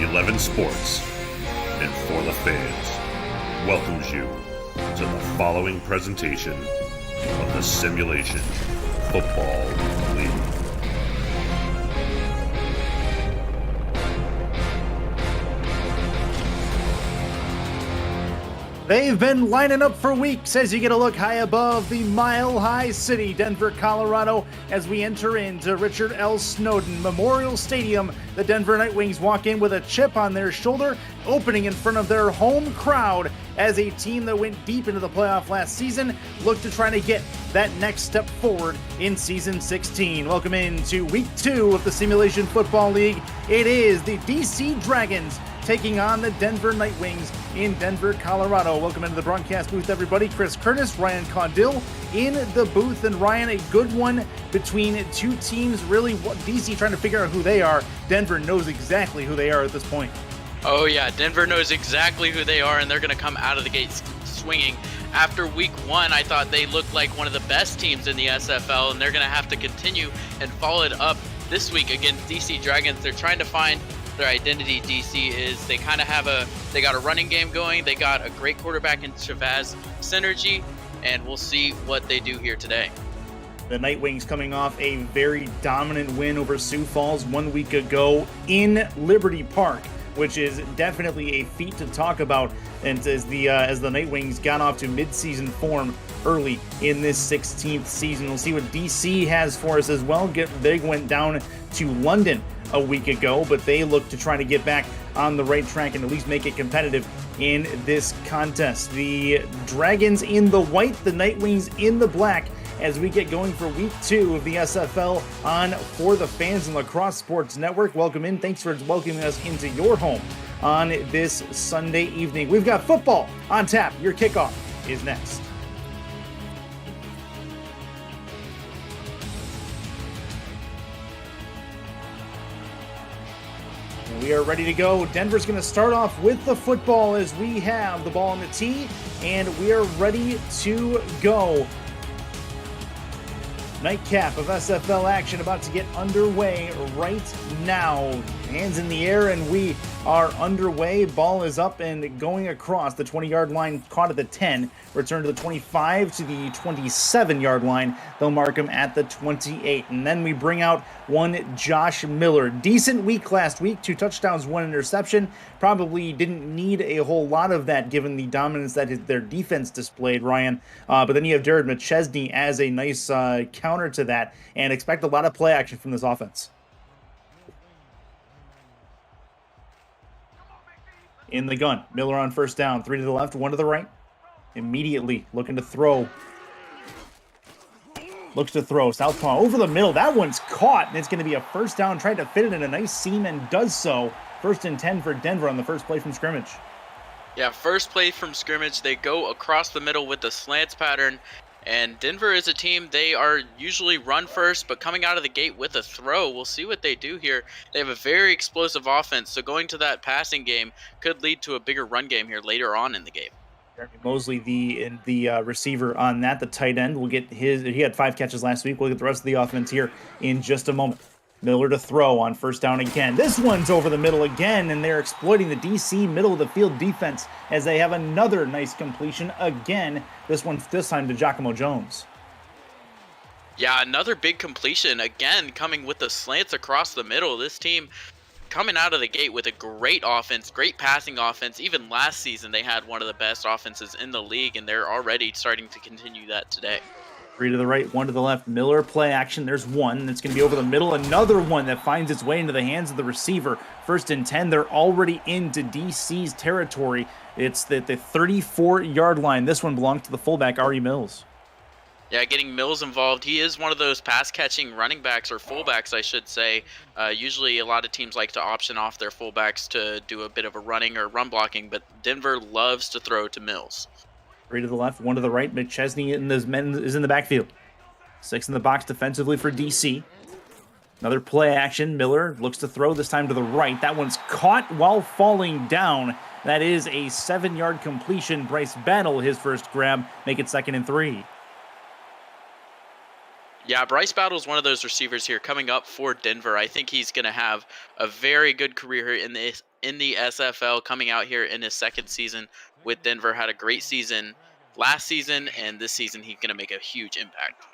11 Sports and For the Fans welcomes you to the following presentation of the Simulation Football League. They've been lining up for weeks as you get a look high above the mile-high city, Denver, Colorado, as we enter into Richard L. Snowden Memorial Stadium. The Denver Nightwings walk in with a chip on their shoulder, opening in front of their home crowd as a team that went deep into the playoff last season look to try to get that next step forward in Season 16. Welcome into Week 2 of the Simulation Football League. It is the DC Dragons taking on the Denver Nightwings in Denver, Colorado. Welcome into the broadcast booth, everybody. Chris Curtis, Ryan Caudill in the booth. And Ryan, a good one between two teams. Really, DC trying to figure out who they are. Denver knows exactly who they are at this point. Oh yeah, Denver knows exactly who they are, and they're going to come out of the gate swinging. After week 1, I thought they looked like one of the best teams in the SFL, and they're going to have to continue and follow it up this week against DC Dragons. They're trying to find their identity. DC is they kind of they got a running game going, they got a great quarterback in Chavez Synergy, and we'll see what they do here today. The Nightwings coming off a very dominant win over Sioux Falls 1 week ago in Liberty Park, which is definitely a feat to talk about. And as the Nightwings got off to mid-season form early in this 16th season, we'll see what DC has for us as well. They went down to London a week ago, but they look to try to get back on the right track and at least make it competitive in this contest. The Dragons in the white, the Nightwings in the black, as we get going for week 2 of the SFL on For the Fans and Lacrosse Sports Network. Welcome in. Thanks for welcoming us into your home on this Sunday evening. We've got football on tap. Your kickoff is next. We are ready to go. Denver's going to start off with the football as we have the ball on the tee, and we are ready to go. Nightcap of SFL action about to get underway right now. Hands in the air, and we are underway. Ball is up and going across the 20-yard line, caught at the 10. Return to the 25 to the 27-yard line. They'll mark him at the 28. And then we bring out one Josh Miller. Decent week last week. 2 touchdowns, 1 interception. Probably didn't need a whole lot of that given the dominance that their defense displayed, Ryan. But then you have Jared McChesney as a nice counter to that, and expect a lot of play action from this offense. In the gun, Miller on first down, 3 to the left, 1 to the right. Immediately looking to throw. Looks to throw, southpaw over the middle. That one's caught, and it's going to be a first down. Trying to fit it in a nice seam and does so. 1st and 10 for Denver on the first play from scrimmage. Yeah, first play from scrimmage, they go across the middle with the slants pattern. And Denver is a team, they are usually run first, but coming out of the gate with a throw, we'll see what they do here. They have a very explosive offense, so going to that passing game could lead to a bigger run game here later on in the game. Jeremy Mosley, the receiver on that, the tight end, will get he had 5 catches last week. We'll get the rest of the offense here in just a moment. Miller to throw on first down again. This one's over the middle again, and they're exploiting the DC middle of the field defense as they have another nice completion again. This time to Giacomo Jones. Yeah, another big completion again, coming with the slants across the middle. This team coming out of the gate with a great offense, great passing offense. Even last season, they had one of the best offenses in the league, and they're already starting to continue that today. 3 to the right, 1 to the left. Miller play action. There's one that's going to be over the middle. Another one that finds its way into the hands of the receiver. 1st and 10. They're already into DC's territory. It's the 34-yard line. This one belongs to the fullback, Ari Mills. Yeah, getting Mills involved. He is one of those pass-catching running backs, or fullbacks, I should say. Usually a lot of teams like to option off their fullbacks to do a bit of a running or run blocking, but Denver loves to throw to Mills. 3 to the left, 1 to the right. McChesney is in the backfield. 6 in the box defensively for DC. Another play action. Miller looks to throw, this time to the right. That one's caught while falling down. That is a 7-yard completion. Bryce Battle, his first grab, make it 2nd and 3. Yeah, Bryce Battle's one of those receivers here coming up for Denver. I think he's going to have a very good career here in the in the SFL, coming out here in his second season with Denver. Had a great season last season, and this season he's going to make a huge impact.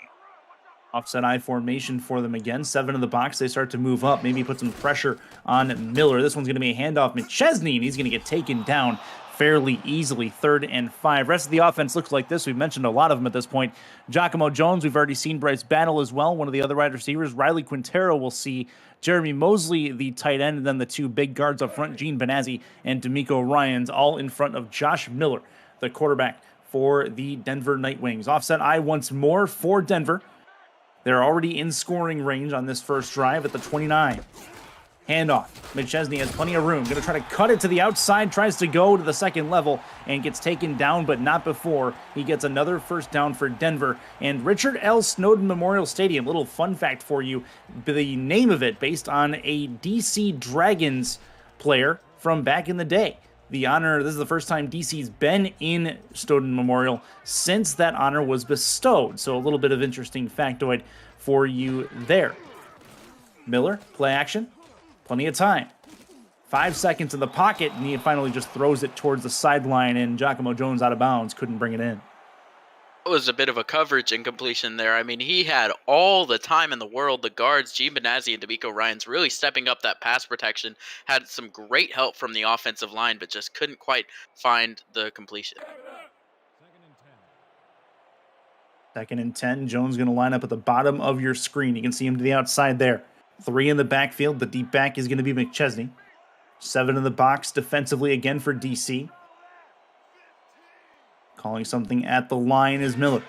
Offset I formation for them again. 7 in the box. They start to move up. Maybe put some pressure on Miller. This one's going to be a handoff. McChesney, and he's going to get taken down fairly easily. 3rd and 5. Rest of the offense looks like this. We've mentioned a lot of them at this point. Giacomo Jones, we've already seen Bryce Battle as well. One of the other wide receivers. Riley Quintero will see Jeremy Mosley, the tight end, and then the 2 big guards up front, Gene Benazzi and D'Amico Ryans, all in front of Josh Miller, the quarterback for the Denver Nightwings. Offset I once more for Denver. They're already in scoring range on this first drive at the 29. Handoff. McChesney has plenty of room. Going to try to cut it to the outside. Tries to go to the second level and gets taken down, but not before he gets another first down for Denver. And Richard L. Snowden Memorial Stadium, little fun fact for you, the name of it based on a DC Dragons player from back in the day. The honor, this is the first time DC's been in Snowden Memorial since that honor was bestowed. So a little bit of interesting factoid for you there. Miller, play action. Plenty of time. 5 seconds in the pocket, and he finally just throws it towards the sideline, and Giacomo Jones out of bounds, couldn't bring it in. It was a bit of a coverage incompletion there. I mean, he had all the time in the world. The guards, Gene Benazzi and D'Amico Ryans, really stepping up that pass protection. Had some great help from the offensive line, but just couldn't quite find the completion. 2nd and 10. Jones going to line up at the bottom of your screen. You can see him to the outside there. 3 in the backfield. The deep back is going to be McChesney. 7 in the box defensively again for DC. Calling something at the line is Miller.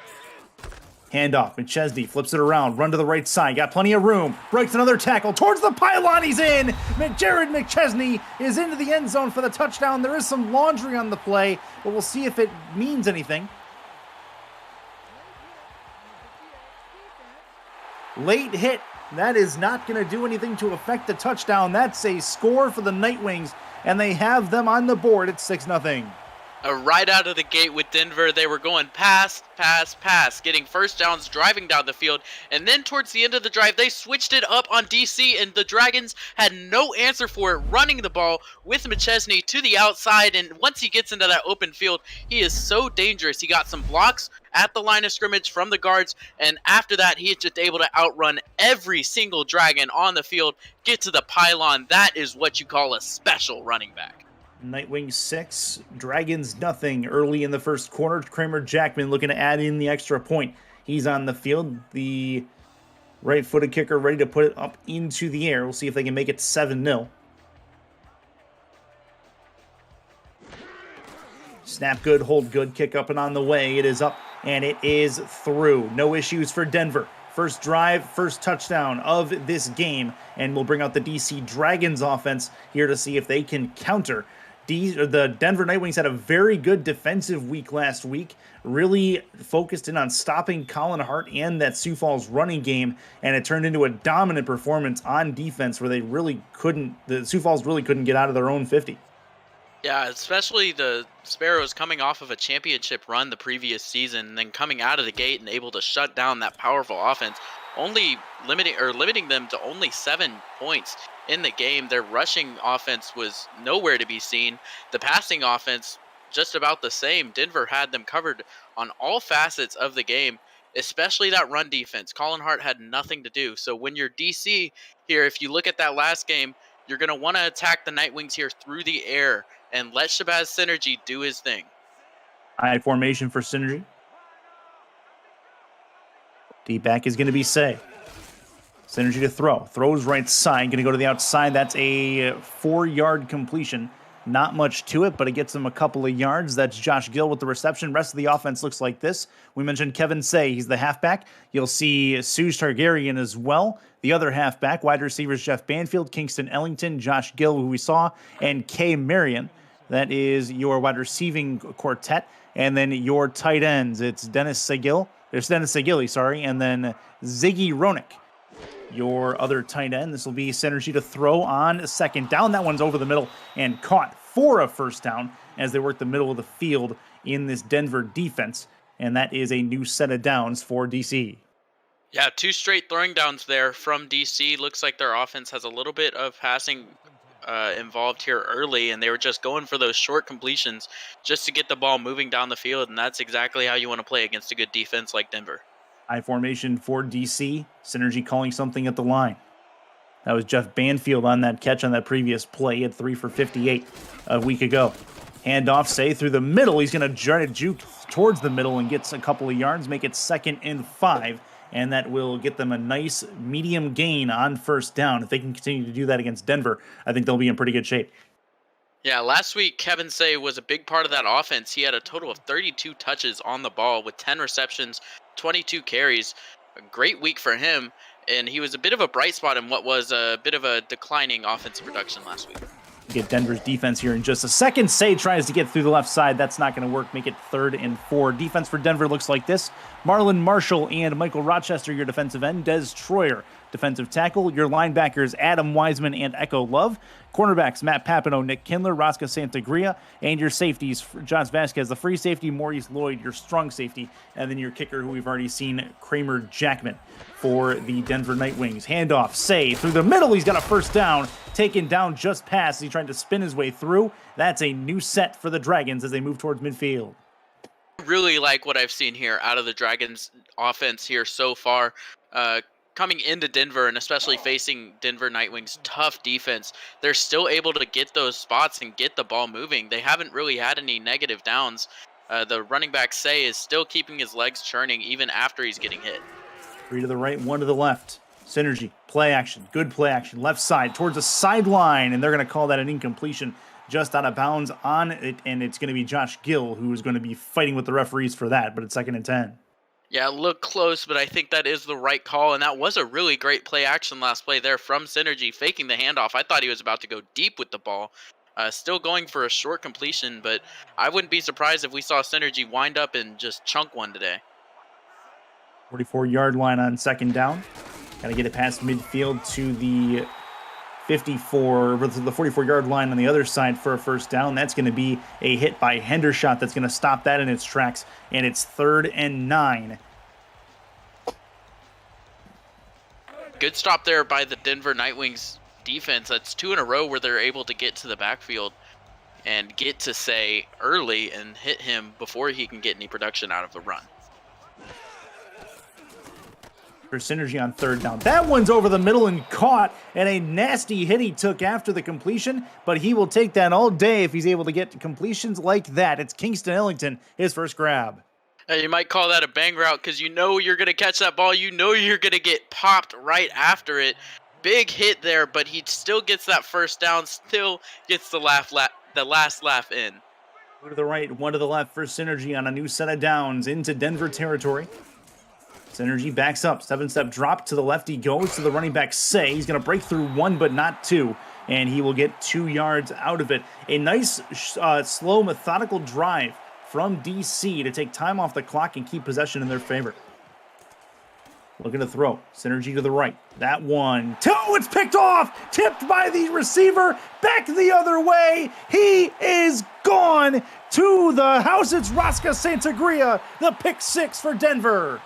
Handoff. McChesney flips it around. Run to the right side. Got plenty of room. Breaks another tackle. Towards the pylon. He's in. Jared McChesney is into the end zone for the touchdown. There is some laundry on the play, but we'll see if it means anything. Late hit. That is not going to do anything to affect the touchdown. That's a score for the Nightwings, and they have them on the board at 6-0. Right out of the gate with Denver, they were going pass, getting first downs, driving down the field, and then towards the end of the drive, they switched it up on DC, and the Dragons had no answer for it, running the ball with McChesney to the outside, and once he gets into that open field, he is so dangerous. He got some blocks at the line of scrimmage from the guards, and after that, he is just able to outrun every single Dragon on the field, get to the pylon. That is what you call a special running back. Nightwing 6, Dragons nothing. Early in the first quarter, Kramer Jackman looking to add in the extra point. He's on the field. The right-footed kicker ready to put it up into the air. We'll see if they can make it 7-0. Snap good, hold good, kick up and on the way. It is up and it is through. No issues for Denver. First drive, first touchdown of this game, and we'll bring out the DC Dragons offense here to see if they can counter. The Denver Nightwings had a very good defensive week last week, really focused in on stopping Colin Hart and that Sioux Falls running game, and it turned into a dominant performance on defense where the Sioux Falls really couldn't get out of their own 50. Yeah, especially the Sparrows coming off of a championship run the previous season, and then coming out of the gate and able to shut down that powerful offense, only limiting them to only 7 points in the game. Their rushing offense was nowhere to be seen. The passing offense, just about the same. Denver had them covered on all facets of the game, especially that run defense. Colin Hart had nothing to do. So when you're DC here, if you look at that last game, you're going to want to attack the Nightwings here through the air and let Shabazz Synergy do his thing. High formation for Synergy. Deep back is going to be Say. Synergy to throw. Throws right side. Going to go to the outside. That's a 4-yard completion. Not much to it, but it gets him a couple of yards. That's Josh Gill with the reception. Rest of the offense looks like this. We mentioned Kevin Say. He's the halfback. You'll see Suge Targaryen as well. The other halfback, wide receivers Jeff Banfield, Kingston Ellington, Josh Gill, who we saw, and Kay Marion. That is your wide receiving quartet. And then your tight ends, it's Dennis Sagili, sorry, and then Ziggy Ronick. Your other tight end, this will be Synergy to throw on a second down. That one's over the middle and caught for a first down as they work the middle of the field in this Denver defense. And that is a new set of downs for DC. Yeah, 2 straight throwing downs there from DC. Looks like their offense has a little bit of passing involved here early, and they were just going for those short completions just to get the ball moving down the field, and that's exactly how you want to play against a good defense like Denver. High formation for DC. Synergy calling something at the line. That was Jeff Banfield on that catch on that previous play at 3 for 58 a week ago. Handoff, Say through the middle. He's going to try to juke towards the middle and gets a couple of yards, make it 2nd and 5. And that will get them a nice medium gain on first down. If they can continue to do that against Denver, I think they'll be in pretty good shape. Yeah, last week, Kevin Say was a big part of that offense. He had a total of 32 touches on the ball with 10 receptions, 22 carries. A great week for him, and he was a bit of a bright spot in what was a bit of a declining offensive production last week. Get Denver's defense here in just a second. Say tries to get through the left side. That's not going to work. Make it 3rd and 4. Defense for Denver looks like this. Marlon Marshall and Michael Rochester, your defensive end. Des Troyer, defensive tackle. Your linebackers, Adam Wiseman and Echo Love. Cornerbacks, Matt Papineau, Nick Kindler, Rosca Santagria. And your safeties, Josh Vasquez, the free safety, Maurice Lloyd, your strong safety. And then your kicker, who we've already seen, Kramer Jackman for the Denver Nightwings. Handoff, Say through the middle. He's got a first down. Taken down just past. He tried to spin his way through. That's a new set for the Dragons as they move towards midfield. Really like what I've seen here out of the Dragons offense here so far. Coming into Denver and especially facing Denver Nightwings' tough defense, they're still able to get those spots and get the ball moving. They haven't really had any negative downs. The running back Say is still keeping his legs churning even after he's getting hit. 3 to the right, 1 to the left. Synergy, play action, good play action, left side towards the sideline, and they're going to call that an incompletion just out of bounds on it, and it's going to be Josh Gill who is going to be fighting with the referees for that, but it's 2nd and 10. Yeah, look close, but I think that is the right call, and that was a really great play action last play there from Synergy, faking the handoff. I thought he was about to go deep with the ball. Still going for a short completion, but I wouldn't be surprised if we saw Synergy wind up and just chunk one today. 44-yard line on 2nd down. Got to get it past midfield to the 44-yard line on the other side for a first down. That's going to be a hit by Hendershot that's going to stop that in its tracks, and it's 3rd and 9. Good stop there by the Denver Nightwings defense. That's 2 in a row where they're able to get to the backfield and get to Say early and hit him before he can get any production out of the run. For Synergy on 3rd down. That one's over the middle and caught, and a nasty hit he took after the completion, but he will take that all day if he's able to get completions like that. It's Kingston Ellington, his first grab. You might call that a bang route because you know you're going to catch that ball. You know you're going to get popped right after it. Big hit there, but he still gets that first down, still gets the last laugh in. 2 to the right, 1 to the left for Synergy on a new set of downs into Denver territory. Synergy backs up, 7-step drop to the left. He goes to the running back Say. He's going to break through 1, but not 2, and he will get 2 yards out of it. A nice, slow, methodical drive from DC to take time off the clock and keep possession in their favor. Looking to throw. Synergy to the right. That 1, 2, it's picked off! Tipped by the receiver, back the other way. He is gone to the house. It's Rosca Santagria, the pick 6 for Denver.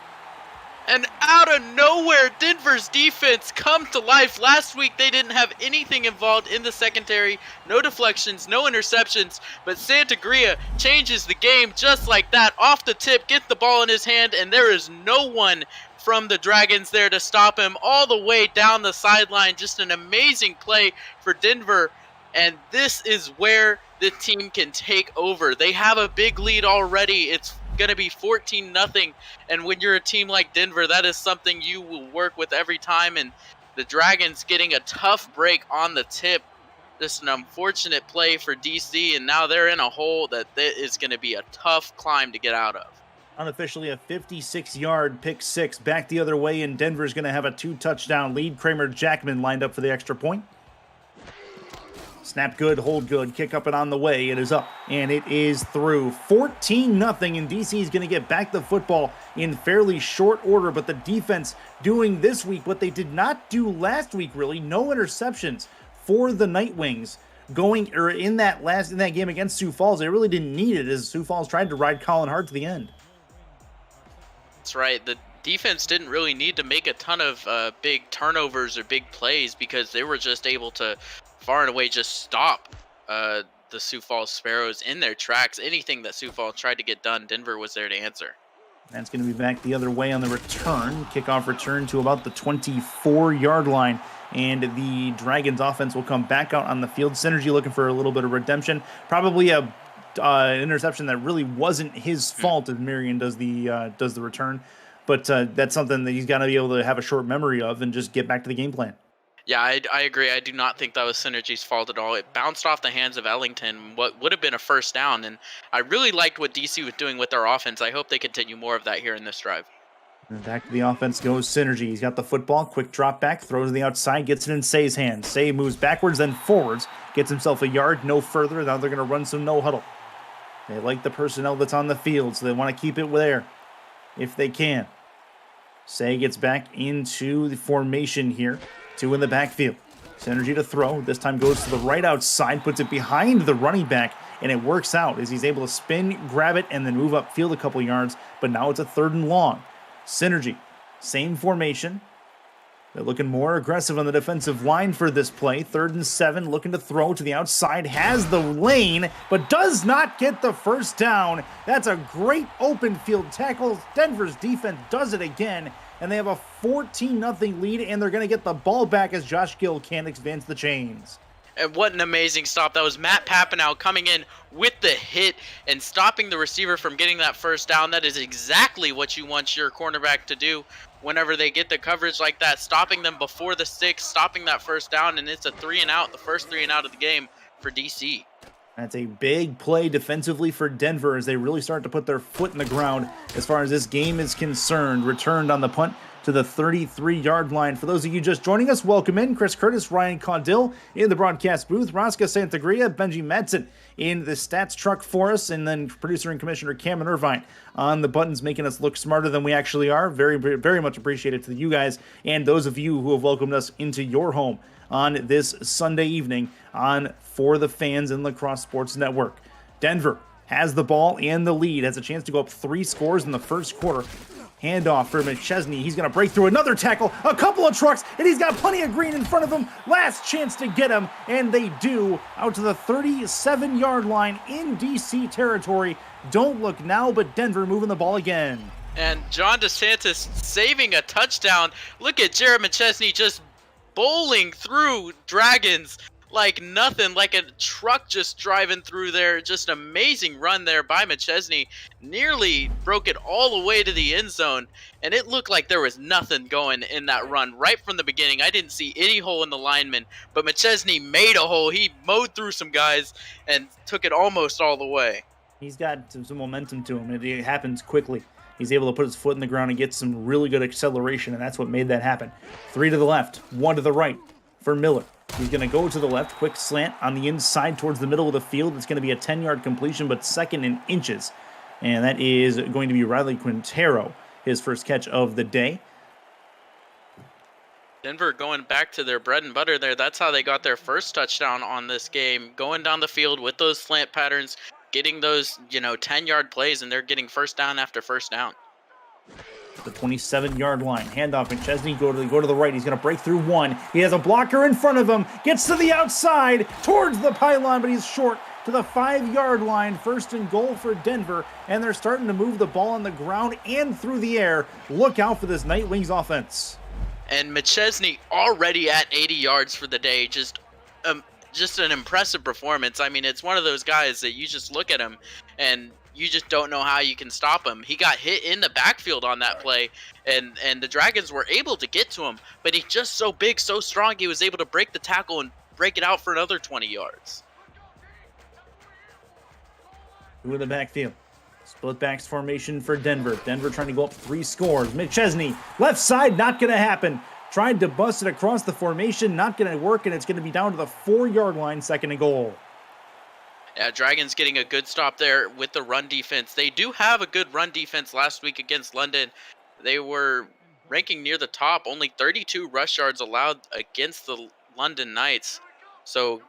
And out of nowhere, Denver's defense come to life. Last week, they didn't have anything involved in the secondary. No deflections, no interceptions. But Santagria changes the game just like that. Off the tip, gets the ball in his hand, and there is no one from the Dragons there to stop him all the way down the sideline. Just an amazing play for Denver. And this is where the team can take over. They have a big lead already. It's going to be 14-0, and when you're a team like Denver, that is something you will work with every time. And the Dragons getting a tough break on the tip, just an unfortunate play for DC, and now they're in a hole that is going to be a tough climb to get out of. Unofficially a 56-yard pick 6 back the other way, and Denver's going to have a 2-touchdown lead. Kramer Jackman lined up for the extra point. Snap good, hold good, kick up and on the way. It is up, and it is through. 14-0, and DC is going to get back the football in fairly short order, but the defense doing this week what they did not do last week, really. No interceptions for the Nightwings going or in that game against Sioux Falls. They really didn't need it as Sioux Falls tried to ride Colin hard to the end. That's right. The defense didn't really need to make a ton of big turnovers or big plays because they were just able to far and away just stop the Sioux Falls Sparrows in their tracks. Anything that Sioux Falls tried to get done, Denver was there to answer. That's going to be back the other way on the return. Kickoff return to about the 24-yard line. And the Dragons offense will come back out on the field. Synergy looking for a little bit of redemption. Probably a interception that really wasn't his fault as Marion does the return. But that's something that he's got to be able to have a short memory of and just get back to the game plan. Yeah, I agree. I do not think that was Synergy's fault at all. It bounced off the hands of Ellington, what would have been a first down, and I really liked what DC was doing with their offense. I hope they continue more of that here in this drive. And back to the offense goes Synergy. He's got the football, quick drop back, throws to the outside, gets it in Say's hands. Say moves backwards, then forwards, gets himself a yard, no further. Now they're going to run some no huddle. They like the personnel that's on the field, so they want to keep it there if they can. Say gets back into the formation here. 2 in the backfield. Synergy to throw. This time goes to the right outside, puts it behind the running back, and it works out as he's able to spin, grab it, and then move upfield a couple yards. But now it's a 3rd and long. Synergy, same formation. They're looking more aggressive on the defensive line for this play. 3rd and 7, looking to throw to the outside. Has the lane, but does not get the first down. That's a great open field tackle. Denver's defense does it again. And they have a 14-0 lead, and they're going to get the ball back as Josh Gill can't advance the chains. And what an amazing stop. That was Matt Papanow coming in with the hit and stopping the receiver from getting that first down. That is exactly what you want your cornerback to do whenever they get the coverage like that, stopping them before the sticks, stopping that first down, and it's a 3 and out, the first 3 and out of the game for DC. That's a big play defensively for Denver as they really start to put their foot in the ground as far as this game is concerned. Returned on the punt to the 33-yard line. For those of you just joining us, welcome in. Chris Curtis, Ryan Caudill in the broadcast booth, Rosca Santagria, Benji Madsen in the stats truck for us, and then producer and commissioner Cameron Irvine on the buttons, making us look smarter than we actually are. Very, very much appreciated to you guys and those of you who have welcomed us into your home on this Sunday evening on For the Fans and Lacrosse Sports Network. Denver has the ball and the lead, has a chance to go up 3 scores in the first quarter. Handoff for McChesney. He's going to break through another tackle, a couple of trucks, and he's got plenty of green in front of him. Last chance to get him, and they do, out to the 37-yard line in DC territory. Don't look now, but Denver moving the ball again. And John DeSantis saving a touchdown. Look at Jared McChesney just bowling through Dragons like nothing, like a truck just driving through there. Just amazing run there by McChesney. Nearly broke it all the way to the end zone, and it looked like there was nothing going in that run right from the beginning. I didn't see any hole in the lineman, but McChesney made a hole. He mowed through some guys and took it almost all the way. He's got some momentum to him. It happens quickly. He's able to put his foot in the ground and get some really good acceleration, and that's what made that happen. 3 to the left, 1 to the right for Miller. He's going to go to the left, quick slant on the inside towards the middle of the field. It's going to be a 10-yard completion, but 2nd in inches. And that is going to be Riley Quintero, his first catch of the day. Denver going back to their bread and butter there. That's how they got their first touchdown on this game, going down the field with those slant patterns, getting those, 10-yard plays, and they're getting first down after first down. The 27-yard line. Handoff. McChesney go to the right. He's going to break through 1. He has a blocker in front of him. Gets to the outside towards the pylon, but he's short to the 5-yard line. 1st and goal for Denver, and they're starting to move the ball on the ground and through the air. Look out for this Night Wings offense. And McChesney already at 80 yards for the day. Just an impressive performance. I mean, it's one of those guys that you just look at him and you just don't know how you can stop him. He got hit in the backfield on that play, and the Dragons were able to get to him, but he's just so big, so strong, he was able to break the tackle and break it out for another 20 yards. 2 in the backfield. Split backs formation for Denver. Denver trying to go up 3 scores. McChesney, left side, not going to happen. Tried to bust it across the formation, not going to work, and it's going to be down to the 4-yard line, 2nd and goal. Yeah, Dragons getting a good stop there with the run defense. They do have a good run defense last week against London. They were ranking near the top, only 32 rush yards allowed against the London Knights. So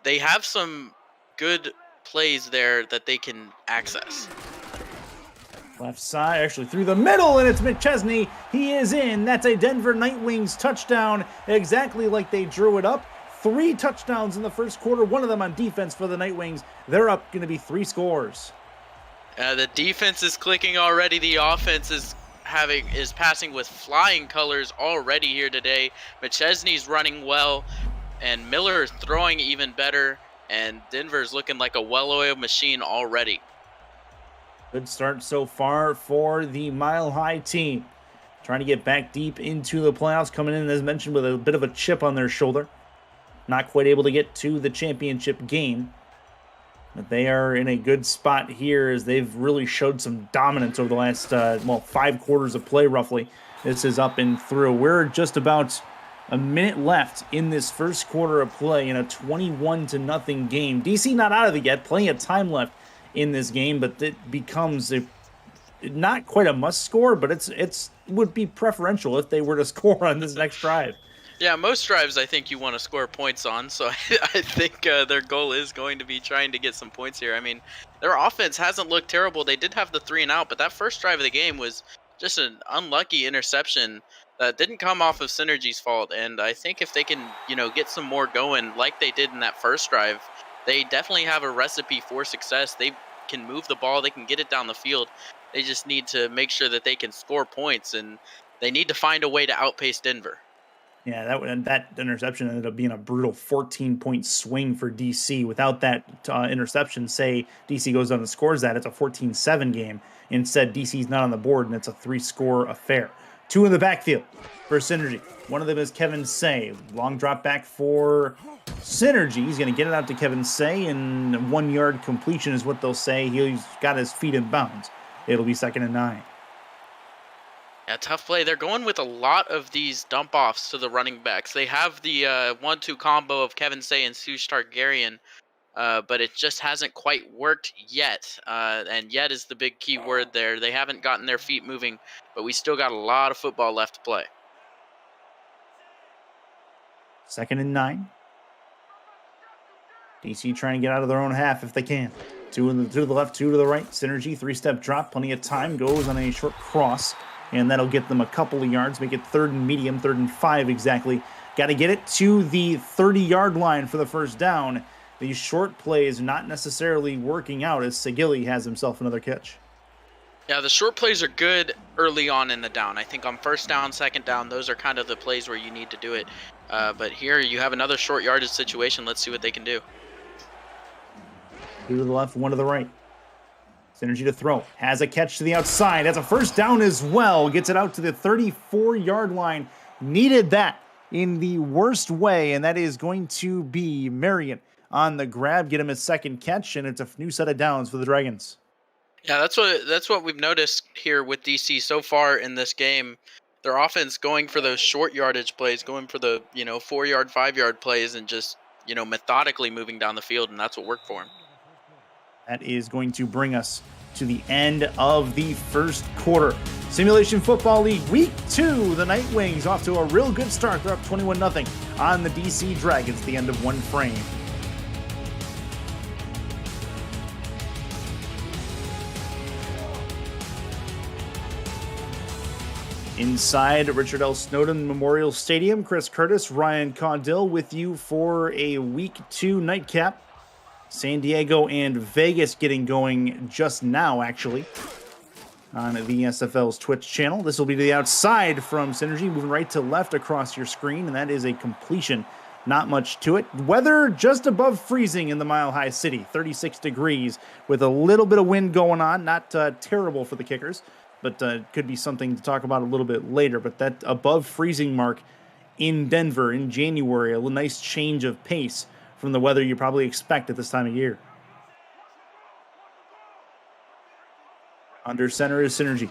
they have some good plays there that they can access. Left side, actually through the middle, and it's McChesney. He is in. That's a Denver Night Wings touchdown, exactly like they drew it up. 3 touchdowns in the first quarter, one of them on defense for the Night Wings. They're up going to be 3 scores. The defense is clicking already. The offense is passing with flying colors already here today. McChesney's running well, and Miller is throwing even better, and Denver's looking like a well-oiled machine already. Good start so far for the Mile High team. Trying to get back deep into the playoffs, coming in, as mentioned, with a bit of a chip on their shoulder. Not quite able to get to the championship game. But they are in a good spot here as they've really showed some dominance over the last, 5 quarters of play, roughly. This is up and through. We're just about a minute left in this first quarter of play in a 21-0 game. DC not out of it yet. Plenty of time left in this game, but it becomes not quite a must score, but it would be preferential if they were to score on this next drive. Yeah, most drives I think you want to score points on, so I think their goal is going to be trying to get some points here. I mean, their offense hasn't looked terrible. They did have the 3 and out, but that first drive of the game was just an unlucky interception that didn't come off of Synergy's fault. And I think if they can, get some more going like they did in that first drive, they definitely have a recipe for success. They can move the ball, they can get it down the field. They just need to make sure that they can score points, and they need to find a way to outpace Denver. Yeah, that interception ended up being a brutal 14-point swing for DC. Without that interception, say DC goes down and scores that, it's a 14-7 game. Instead, DC's not on the board, and it's a 3-score affair. 2 in the backfield for Synergy. One of them is Kevin Say. Long drop back for Synergy. He's going to get it out to Kevin Say, and 1-yard completion is what they'll say. He's got his feet in bounds. It'll be 2nd and 9. Yeah, tough play. They're going with a lot of these dump-offs to the running backs. They have the 1-2 combo of Kevin Say and Sush Targaryen, but it just hasn't quite worked yet. And yet is the big key word there. They haven't gotten their feet moving, but we still got a lot of football left to play. 2nd and 9. DC trying to get out of their own half if they can. 2 to the left, 2 to the right. Synergy, 3-step drop, plenty of time. Goes on a short cross, and that'll get them a couple of yards, make it 3rd and medium, 3rd and 5 exactly. Got to get it to the 30-yard line for the first down. These short plays not necessarily working out as Segili has himself another catch. Yeah, the short plays are good early on in the down. I think on 1st down, 2nd down, those are kind of the plays where you need to do it. But here you have another short yardage situation. Let's see what they can do. 2 to the left, 1 to the right. Synergy to throw. Has a catch to the outside. Has a first down as well. Gets it out to the 34-yard line. Needed that in the worst way, and that is going to be Marion on the grab. Get him his 2nd catch, and it's a new set of downs for the Dragons. Yeah, that's what we've noticed here with DC so far in this game. Their offense going for those short yardage plays, going for the 4-yard, 5-yard plays, and just methodically moving down the field, and that's what worked for them. That is going to bring us to the end of the first quarter. Simulation Football League Week 2. The Night Wings off to a real good start. They're up 21-0 on the DC Dragons at the end of one frame. Inside Richard L. Snowden Memorial Stadium, Chris Curtis, Ryan Caudill with you for a Week 2 nightcap. San Diego and Vegas getting going just now, actually, on the SFL's Twitch channel. This will be to the outside from Synergy, moving right to left across your screen, and that is a completion. Not much to it. Weather just above freezing in the Mile High City, 36 degrees, with a little bit of wind going on. Not terrible for the kickers, but could be something to talk about a little bit later. But that above freezing mark in Denver in January, a nice change of pace from the weather you probably expect at this time of year. Under center is Synergy.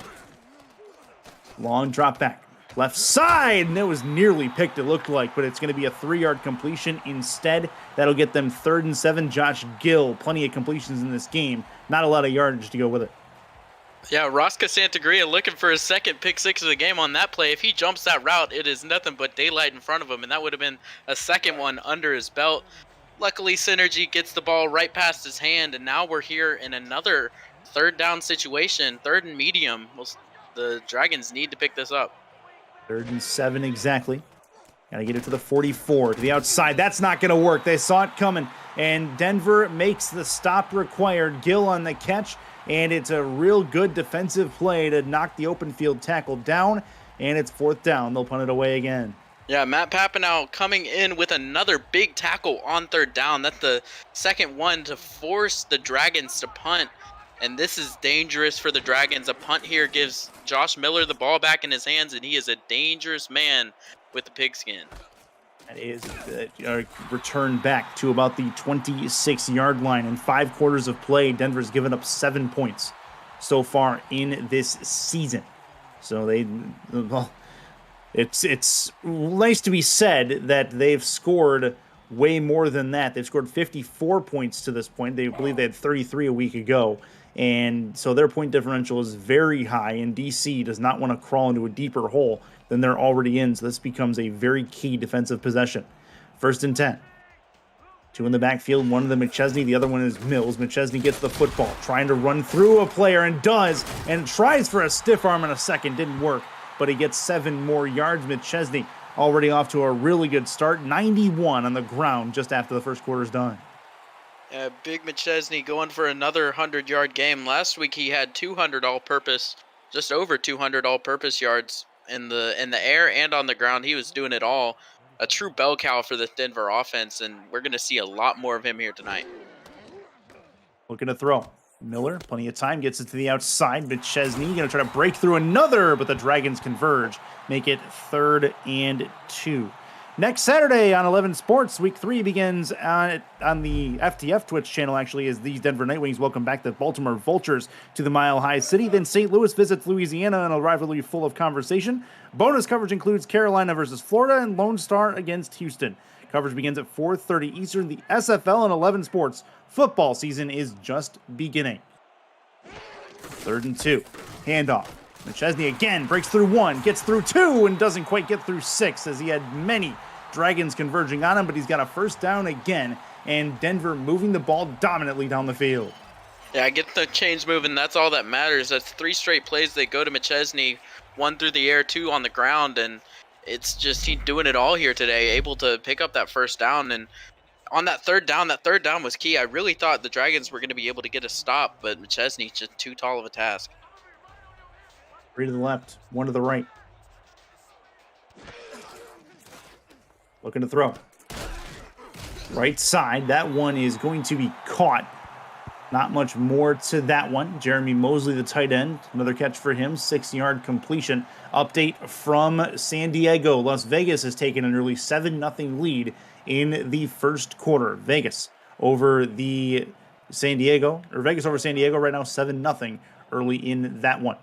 Long drop back. Left side, and it was nearly picked, it looked like, but it's going to be a 3-yard completion instead. That'll get them 3rd and 7. Josh Gill, plenty of completions in this game. Not a lot of yardage to go with it. Yeah, Rosca Santagria looking for his 2nd pick 6 of the game on that play. If he jumps that route, it is nothing but daylight in front of him, and that would have been a 2nd one under his belt. Luckily, Synergy gets the ball right past his hand, and now we're here in another 3rd down situation, 3rd and medium. The Dragons need to pick this up. 3rd and 7 exactly Gotta get it to the 44, to the outside. That's not gonna work. They saw it coming, and Denver makes the stop required. Gill on the catch, and it's a real good defensive play to knock the open field tackle down, and it's 4th down. They'll punt it away again. Yeah, Matt Papinow coming in with another big tackle on 3rd down. That's the second one to force the Dragons to punt. And this is dangerous for the Dragons. A punt here gives Josh Miller the ball back in his hands, and he is a dangerous man with the pigskin. That is a return back to about the 26-yard line. In 5 quarters of play, Denver's given up 7 points so far in this season. So it's nice to be said that they've scored way more than that. They've scored 54 points to this point. They believe they had 33 a week ago. And so their point differential is very high, and DC does not want to crawl into a deeper hole than they're already in. So this becomes a very key defensive possession. 1st and 10. 2 in the backfield, one of them McChesney, the other one is Mills. McChesney gets the football, trying to run through a player, and does, and tries for a stiff arm in a second. Didn't work, but he gets 7 more yards. McChesney already off to a really good start. 91 on the ground just after the first quarter's done. Big McChesney going for another 100-yard game. Last week he had 200 all-purpose, just over 200 all-purpose yards in the air and on the ground. He was doing it all. A true bell cow for the Denver offense, and we're going to see a lot more of him here tonight. Looking to throw. Miller, plenty of time, gets it to the outside. McChesney going to try to break through another, but the Dragons converge. Make it 3rd and 2. Next Saturday on 11 Sports, Week 3 begins on the FTF Twitch channel, actually, as these Denver Nightwings welcome back the Baltimore Vultures to the Mile High City. Then St. Louis visits Louisiana in a rivalry full of conversation. Bonus coverage includes Carolina versus Florida and Lone Star against Houston. Coverage begins at 4:30 Eastern. The SFL and 11 Sports football season is just beginning. 3rd and 2. Handoff. McChesney again breaks through 1, gets through 2, and doesn't quite get through 6, as he had many Dragons converging on him, but he's got a 1st down again, and Denver moving the ball dominantly down the field. Yeah, get the chains moving. That's all that matters. That's 3 straight plays. They go to McChesney, 1 through the air, 2 on the ground, and it's just he doing it all here today, able to pick up that 1st down. And on that 3rd down was key. I really thought the Dragons were going to be able to get a stop, but McChesney's just too tall of a task. 3 to the left, 1 to the right. Looking to throw. Right side, that one is going to be caught. Not much more to that one. Jeremy Mosley, the tight end, another catch for him, 6-yard completion. Update from San Diego. Las Vegas has taken an early 7-0 lead in the first quarter. Vegas over San Diego right now, 7-0 early in that one.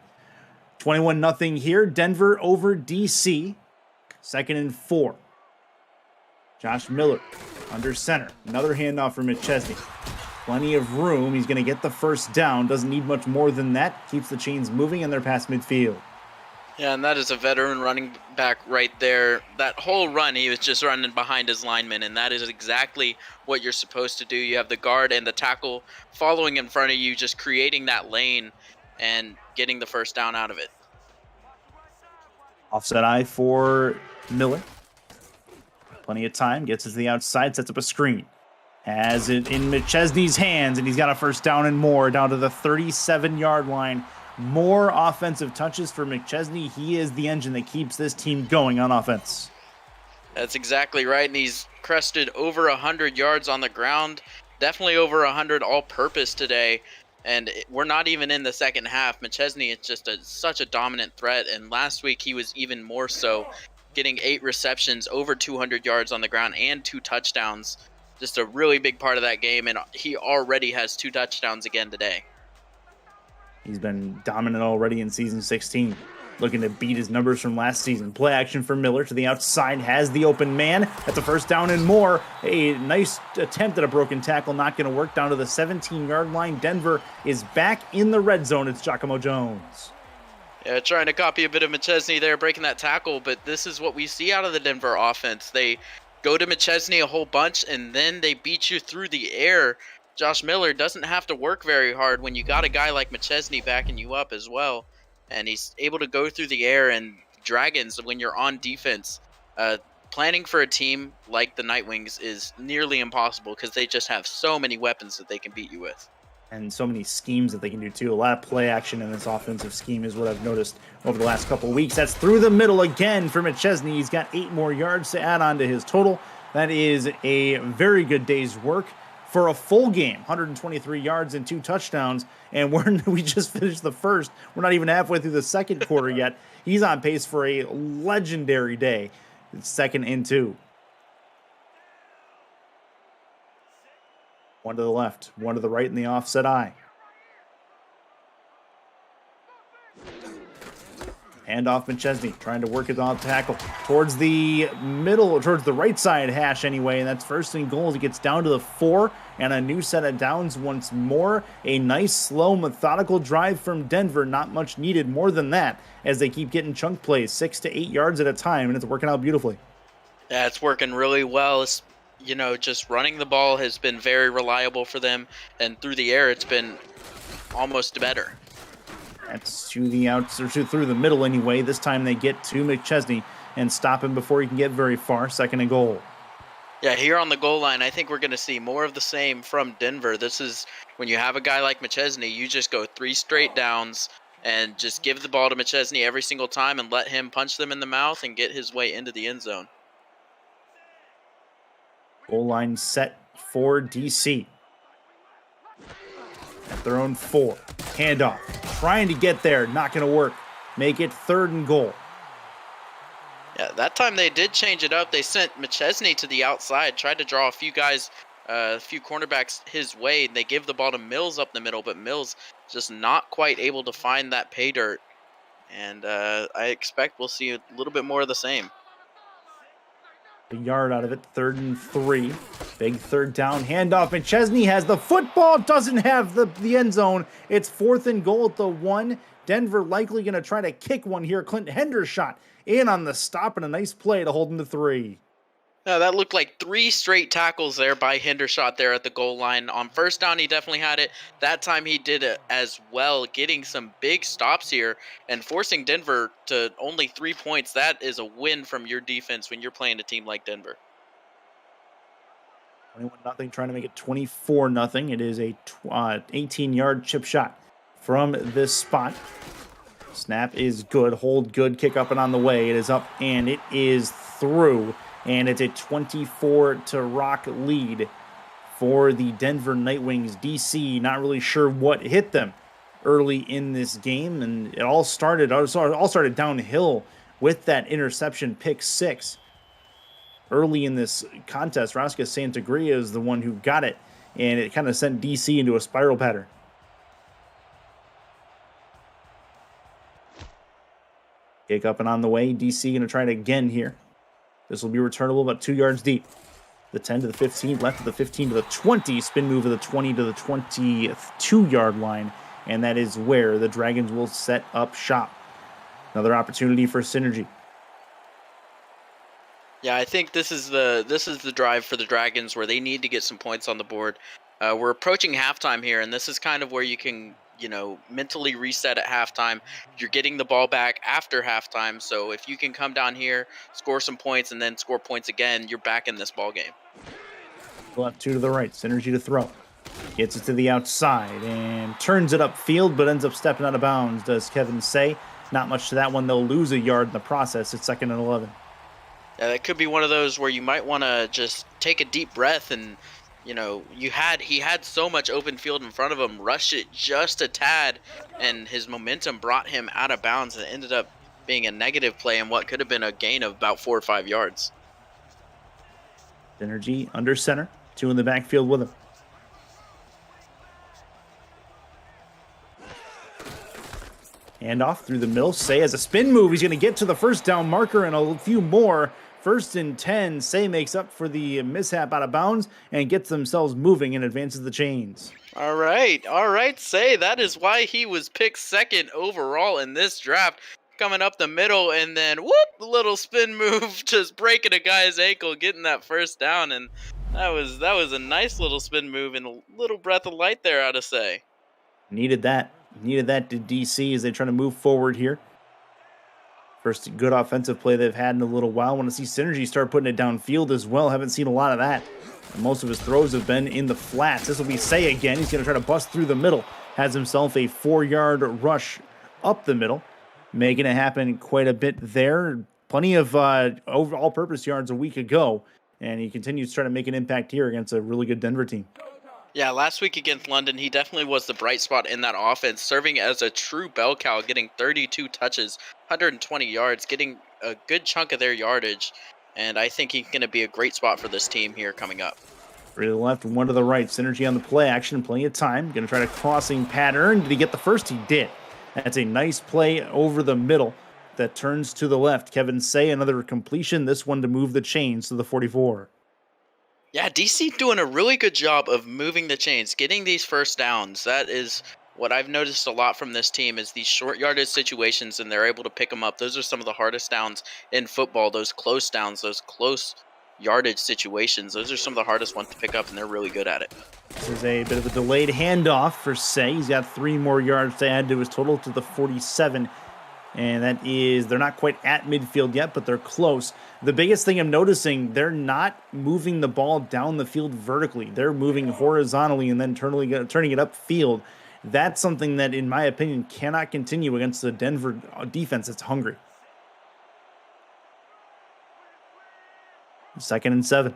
21-0 here. Denver over DC. 2nd and 4. Josh Miller under center. Another handoff for McChesney. Plenty of room. He's going to get the 1st down. Doesn't need much more than that. Keeps the chains moving, and they're past midfield. Yeah, and that is a veteran running back right there. That whole run, he was just running behind his lineman, and that is exactly what you're supposed to do. You have the guard and the tackle following in front of you, just creating that lane and getting the 1st down out of it. Offset eye for Miller. Plenty of time. Gets it to the outside. Sets up a screen. Has it in McChesney's hands, and he's got a 1st down and more, down to the 37-yard line. More offensive touches for McChesney. He is the engine that keeps this team going on offense. That's exactly right, and he's crested over 100 yards on the ground. Definitely over 100 all-purpose today, and we're not even in the second half. McChesney is just such a dominant threat, and last week he was even more so, getting 8 receptions, over 200 yards on the ground, and 2 touchdowns. Just a really big part of that game, and he already has 2 touchdowns again today. He's been dominant already in Season 16. Looking to beat his numbers from last season. Play action for Miller to the outside. Has the open man. That's a 1st down and more. A nice attempt at a broken tackle. Not going to work. Down to the 17-yard line. Denver is back in the red zone. It's Giacomo Jones. Yeah, trying to copy a bit of McChesney there, breaking that tackle. But this is what we see out of the Denver offense. They go to McChesney a whole bunch, and then they beat you through the air. Josh Miller doesn't have to work very hard when you got a guy like McChesney backing you up as well. And he's able to go through the air, and Dragons, when you're on defense, planning for a team like the Nightwings is nearly impossible because they just have so many weapons that they can beat you with. And so many schemes that they can do too. A lot of play action in this offensive scheme is what I've noticed over the last couple of weeks. That's through the middle again for McChesney. He's got 8 more yards to add on to his total. That is a very good day's work for a full game. 123 yards and 2 touchdowns. And we just finished the first. We're not even halfway through the second quarter yet. He's on pace for a legendary day. It's 2nd and 2. One to the left, one to the right in the offset eye. Handoff McChesney trying to work it off tackle towards the middle, towards the right side hash anyway, and that's 1st and goal as it gets down to the 4 and a new set of downs once more. A nice, slow, methodical drive from Denver. Not much needed more than that as they keep getting chunk plays, 6 to 8 yards at a time, and it's working out beautifully. Yeah, it's working really well. It's, just running the ball has been very reliable for them, and through the air, it's been almost better. That's to the outs, or through the middle anyway. This time they get to McChesney and stop him before he can get very far. 2nd and goal. Yeah, here on the goal line, I think we're going to see more of the same from Denver. This is when you have a guy like McChesney, you just go 3 straight downs and just give the ball to McChesney every single time and let him punch them in the mouth and get his way into the end zone. Goal line set for DC. At their own 4. Handoff. Trying to get there. Not going to work. Make it 3rd and goal. Yeah, that time they did change it up. They sent McChesney to the outside, tried to draw a few guys, a few cornerbacks his way. They give the ball to Mills up the middle, but Mills just not quite able to find that pay dirt. And I expect we'll see a little bit more of the same. A yard out of it, 3rd and 3. Big 3rd down handoff. McChesney has the football, doesn't have the end zone. It's 4th and goal at the 1. Denver likely going to try to kick one here. Clint Hendershot in on the stop and a nice play to hold him to 3. Now, that looked like 3 straight tackles there by Hendershot there at the goal line. On 1st down, he definitely had it. That time he did it as well, getting some big stops here and forcing Denver to only 3 points. That is a win from your defense when you're playing a team like Denver. 21-0, trying to make it 24-0. It is a 18-yard chip shot from this spot. Snap is good, hold good, kick up and on the way. It is up and it is through. And it's a 24-0 lead for the Denver Nightwings. DC not really sure what hit them early in this game, and it all started downhill with that interception pick 6 early in this contest. Rasca Santagria is the one who got it, and it kind of sent DC into a spiral pattern. Kick up and on the way. DC going to try it again here. This will be returnable about 2 yards deep. The 10 to the 15, left of the 15 to the 20, spin move of the 20 to the 22-yard line, and that is where the Dragons will set up shop. Another opportunity for synergy. Yeah, I think this is the drive for the Dragons where they need to get some points on the board. We're approaching halftime here, and this is kind of where you can mentally reset at halftime. You're getting the ball back after halftime, so if you can come down here, score some points, and then score points again, you're back in this ball game. Left 2 to the right, synergy to throw. Gets it to the outside and turns it upfield, but ends up stepping out of bounds, does Kevin say. Not much to that one. They'll lose a yard in the process. It's 2nd and 11. Yeah, that could be one of those where you might want to just take a deep breath and he had so much open field in front of him, rushed it just a tad, and his momentum brought him out of bounds and ended up being a negative play in what could have been a gain of about 4 or 5 yards. Synergy under center, 2 in the backfield with him. Handoff through the middle. Say has a spin move. He's going to get to the 1st down marker and a few more. 1st and 10. Say makes up for the mishap out of bounds and gets themselves moving and advances the chains. All right, Say. That is why he was picked 2nd overall in this draft. Coming up the middle and then whoop, little spin move, just breaking a guy's ankle, getting that 1st down, and that was a nice little spin move and a little breath of light there, I'd say. Needed that to DC as they try to move forward here. First good offensive play they've had in a little while. Want to see Synergy start putting it downfield as well. Haven't seen a lot of that. And most of his throws have been in the flats. This will be Say again. He's going to try to bust through the middle. Has himself a 4-yard rush up the middle, making it happen quite a bit there. Plenty of all-purpose yards a week ago, and he continues to try to make an impact here against a really good Denver team. Yeah, last week against London, he definitely was the bright spot in that offense, serving as a true bell cow, getting 32 touches, 120 yards, getting a good chunk of their yardage. And I think he's going to be a great spot for this team here coming up. 3 to the left, 1 to the right. Synergy on the play action, plenty of time. Going to try to crossing pattern. Did he get the first? He did. That's a nice play over the middle that turns to the left. Kevin Say, another completion. This one to move the chains to the 44. Yeah, DC doing a really good job of moving the chains, getting these first downs. That is what I've noticed a lot from this team is these short yardage situations, and they're able to pick them up. Those are some of the hardest downs in football, those close downs, those close yardage situations. Those are some of the hardest ones to pick up, and they're really good at it. This is a bit of a delayed handoff for Say. He's got 3 more yards to add to his total to the 47. And that is, they're not quite at midfield yet, but they're close. The biggest thing I'm noticing, they're not moving the ball down the field vertically. They're moving horizontally and then turning it upfield. That's something that, in my opinion, cannot continue against the Denver defense that's hungry. 2nd and 7.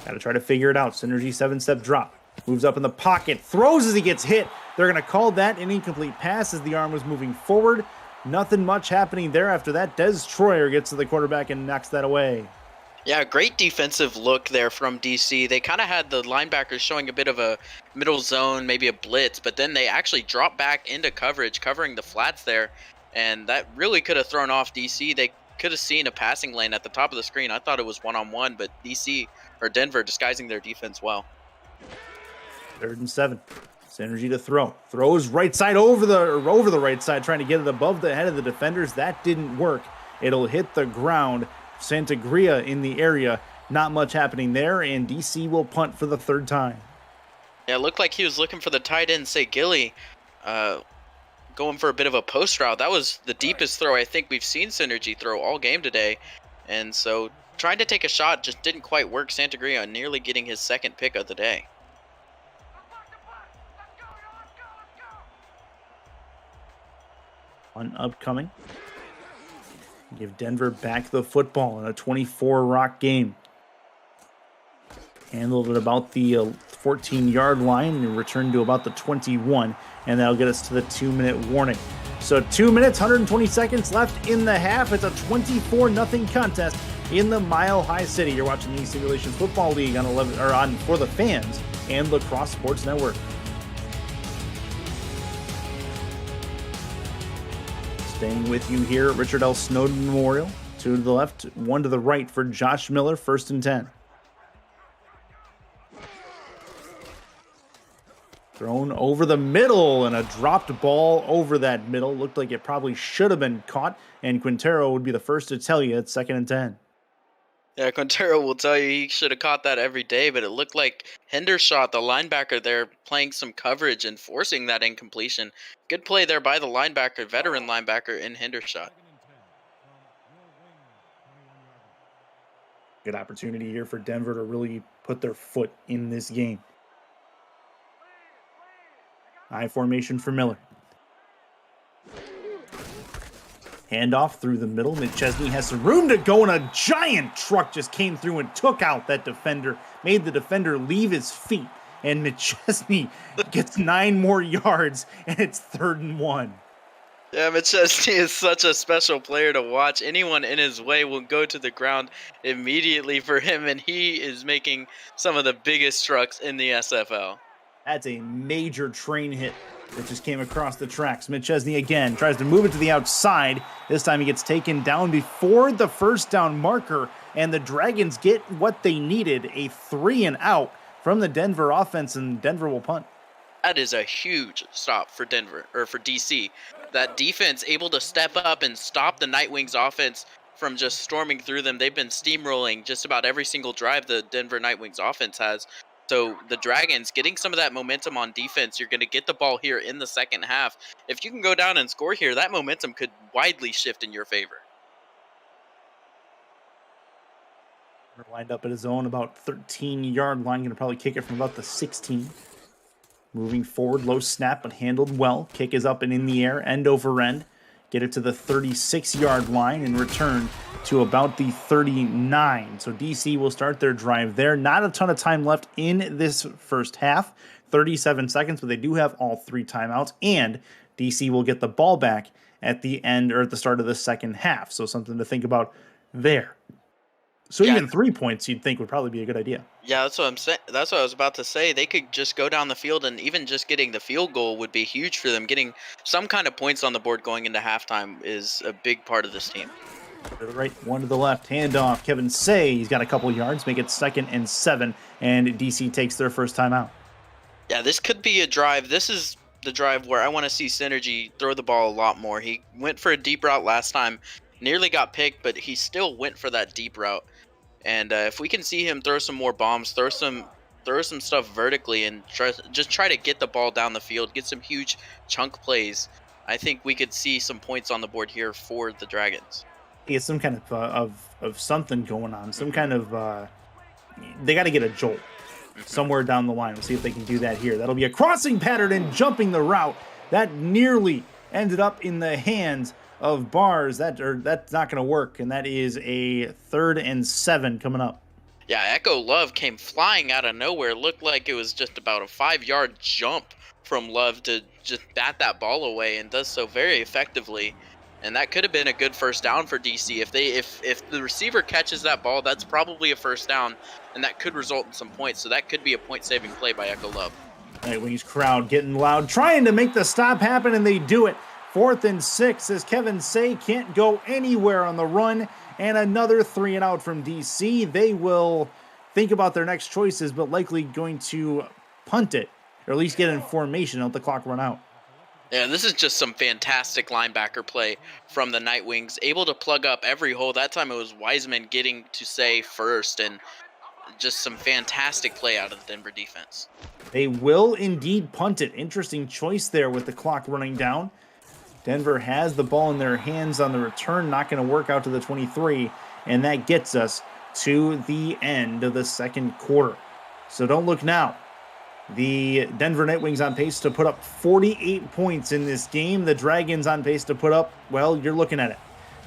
Got to try to figure it out. Synergy 7-step drop. Moves up in the pocket. Throws as he gets hit. They're going to call that an incomplete pass as the arm was moving forward. Nothing much happening there after that. Des Troyer gets to the quarterback and knocks that away. Yeah, great defensive look there from DC. They kind of had the linebackers showing a bit of a middle zone, maybe a blitz, but then they actually dropped back into coverage, covering the flats there, and that really could have thrown off DC. They could have seen a passing lane at the top of the screen. I thought it was one-on-one, but Denver disguising their defense well. 3rd and 7. Synergy to throw. Throws right side over the right side, trying to get it above the head of the defenders. That didn't work. It'll hit the ground. Santagria in the area. Not much happening there, and DC will punt for the 3rd time. Yeah, it looked like he was looking for the tight end, say Gilly, going for a bit of a post route. That was the deepest throw I think we've seen Synergy throw all game today. And so trying to take a shot just didn't quite work. Santagria nearly getting his 2nd pick of the day. On upcoming. Give Denver back the football in a 24-rock game. Handled it about the 14-yard line and returned to about the 21, and that'll get us to the 2-minute warning. So 2 minutes, 120 seconds left in the half. It's a 24-0 contest in the Mile High City. You're watching the Simulation Football League on For the Fans and Lacrosse Sports Network. Staying with you here at Richard L. Snowden Memorial. 2 to the left, 1 to the right for Josh Miller, 1st and 10. Thrown over the middle and a dropped ball over that middle. Looked like it probably should have been caught, and Quintero would be the first to tell you it's 2nd and 10. Yeah, Quintero will tell you he should have caught that every day, but it looked like Hendershot, the linebacker there, playing some coverage and forcing that incompletion. Good play there by the linebacker, veteran linebacker in Hendershot. Good opportunity here for Denver to really put their foot in this game. High formation for Miller. Handoff through the middle. McChesney has some room to go, and a giant truck just came through and took out that defender, made the defender leave his feet, and McChesney gets 9 more yards, and it's 3rd and 1. Yeah, McChesney is such a special player to watch. Anyone in his way will go to the ground immediately for him, and he is making some of the biggest trucks in the SFL. That's a major train hit that just came across the tracks. McChesney again tries to move it to the outside. This time he gets taken down before the 1st down marker, and the Dragons get what they needed, a 3 and out from the Denver offense, and Denver will punt. That is a huge stop for Denver, or for DC. That defense able to step up and stop the Nightwings offense from just storming through them. They've been steamrolling just about every single drive the Denver Nightwings offense has. So the Dragons getting some of that momentum on defense, you're going to get the ball here in the second half. If you can go down and score here, that momentum could widely shift in your favor. Lined up at his own about 13-yard line. Going to probably kick it from about the 16. Moving forward, low snap, but handled well. Kick is up and in the air, end over end. Get it to the 36-yard line and return to about the 39. So DC will start their drive there. Not a ton of time left in this first half, 37 seconds, but they do have all 3 timeouts, and DC will get the ball back at the end or at the start of the second half. So something to think about there. So even 3 points you'd think would probably be a good idea. Yeah, that's what I'm saying. That's what I was about to say. They could just go down the field, and even just getting the field goal would be huge for them. Getting some kind of points on the board going into halftime is a big part of this team. To the right, one to the left, handoff. Kevin Say, he's got a couple yards, make it 2nd and 7, and DC takes their first time out. Yeah, this could be a drive. This is the drive where I want to see Synergy throw the ball a lot more. He went for a deep route last time, nearly got picked, but he still went for that deep route. And if we can see him throw some more bombs, throw some stuff vertically, and try to get the ball down the field, get some huge chunk plays, I think we could see some points on the board here for the Dragons. It's some kind of something going on, some kind of they got to get a jolt somewhere down the line. We'll see if they can do that here. That'll be a crossing pattern and jumping the route that nearly ended up in the hands of Bars. That's not going to work, and that is a 3rd and 7 coming up. Yeah, Echo Love came flying out of nowhere. Looked like it was just about a 5-yard jump from Love to just bat that ball away, and does so very effectively. And that could have been a good first down for DC. If the receiver catches that ball, that's probably a first down, and that could result in some points. So that could be a point-saving play by Echo Love. Right Wings crowd getting loud, trying to make the stop happen, and they do it. 4th and 6 as Kevin Say can't go anywhere on the run, and another 3 and out from DC. They will think about their next choices, but likely going to punt it, or at least get in formation, let the clock run out. Yeah, this is just some fantastic linebacker play from the Nightwings, able to plug up every hole. That time it was Wiseman getting to Say first, and just some fantastic play out of the Denver defense. They will indeed punt it. Interesting choice there with the clock running down. Denver has the ball in their hands on the return, not going to work out to the 23, and that gets us to the end of the second quarter. So don't look now. The Denver Nightwings on pace to put up 48 points in this game. The Dragons on pace to put up, well, you're looking at it,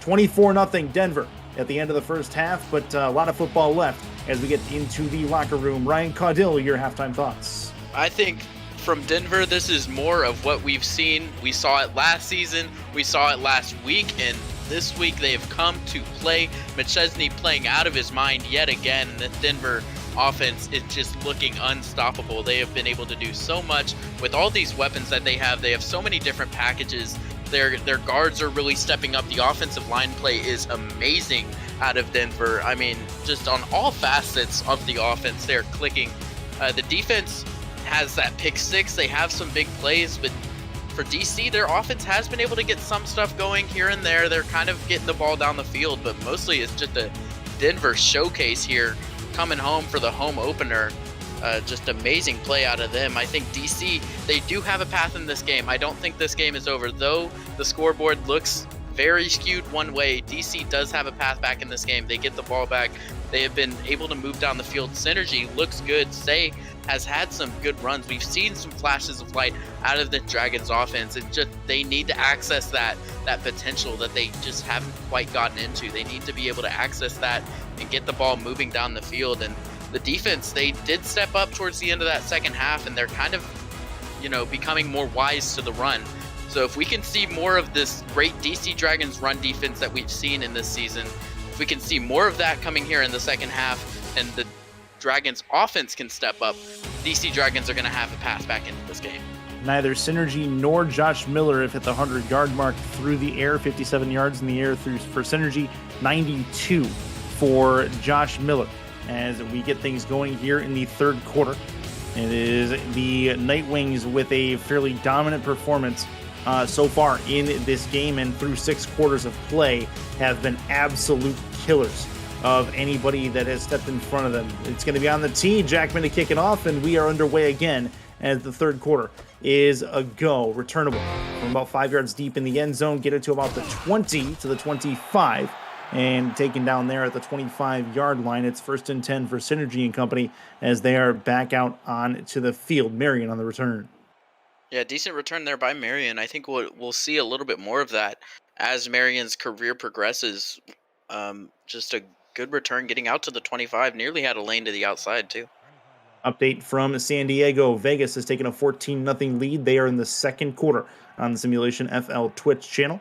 24-0 Denver at the end of the first half, but a lot of football left as we get into the locker room. Ryan Caudill, your halftime thoughts. I think from Denver, this is more of what we've seen. We saw it last season, we saw it last week, and this week they have come to play. McChesney playing out of his mind yet again. The Denver offense is just looking unstoppable. They have been able to do so much with all these weapons that they have. They have so many different packages. Their guards are really stepping up. The offensive line play is amazing out of Denver. I mean, just on all facets of the offense, they're clicking. The defense has that pick six. They have some big plays, but for DC, their offense has been able to get some stuff going here and there. They're kind of getting the ball down the field, but mostly it's just a Denver showcase here, coming home for the home opener. Just amazing play out of them. I think DC, they do have a path in this game. I don't think this game is over, though the scoreboard looks very skewed one way. DC does have a path back in this game. They get the ball back. They have been able to move down the field. Synergy looks good. Say has had some good runs. We've seen some flashes of light out of the Dragons offense. It's just they need to access that potential that they just haven't quite gotten into. They need to be able to access that and get the ball moving down the field. And the defense, they did step up towards the end of that second half, and they're kind of, becoming more wise to the run. So if we can see more of this great DC Dragons run defense that we've seen in this season, if we can see more of that coming here in the second half, and the Dragons offense can step up, DC Dragons are going to have a path back into this game. Neither Synergy nor Josh Miller have hit the 100-yard mark through the air. 57 yards in the air for Synergy, 92 for Josh Miller. As we get things going here in the third quarter, it is the Nightwings with a fairly dominant performance so far in this game, and through 6 quarters of play have been absolute killers. of anybody that has stepped in front of them. It's going to be on the tee. Jackman to kick it off, and we are underway again as the third quarter is a go. Returnable from about 5 yards deep in the end zone. Get it to about the 20 to the 25. And taken down there at the 25-yard line. It's 1st and 10 for Synergy and company as they are back out onto the field. Marion on the return. Yeah, decent return there by Marion. I think we'll see a little bit more of that as Marion's career progresses. Just a good return getting out to the 25. Nearly had a lane to the outside, too. Update from San Diego. Vegas has taken a 14-0 lead. They are in the second quarter on the Simulationfl Twitch channel.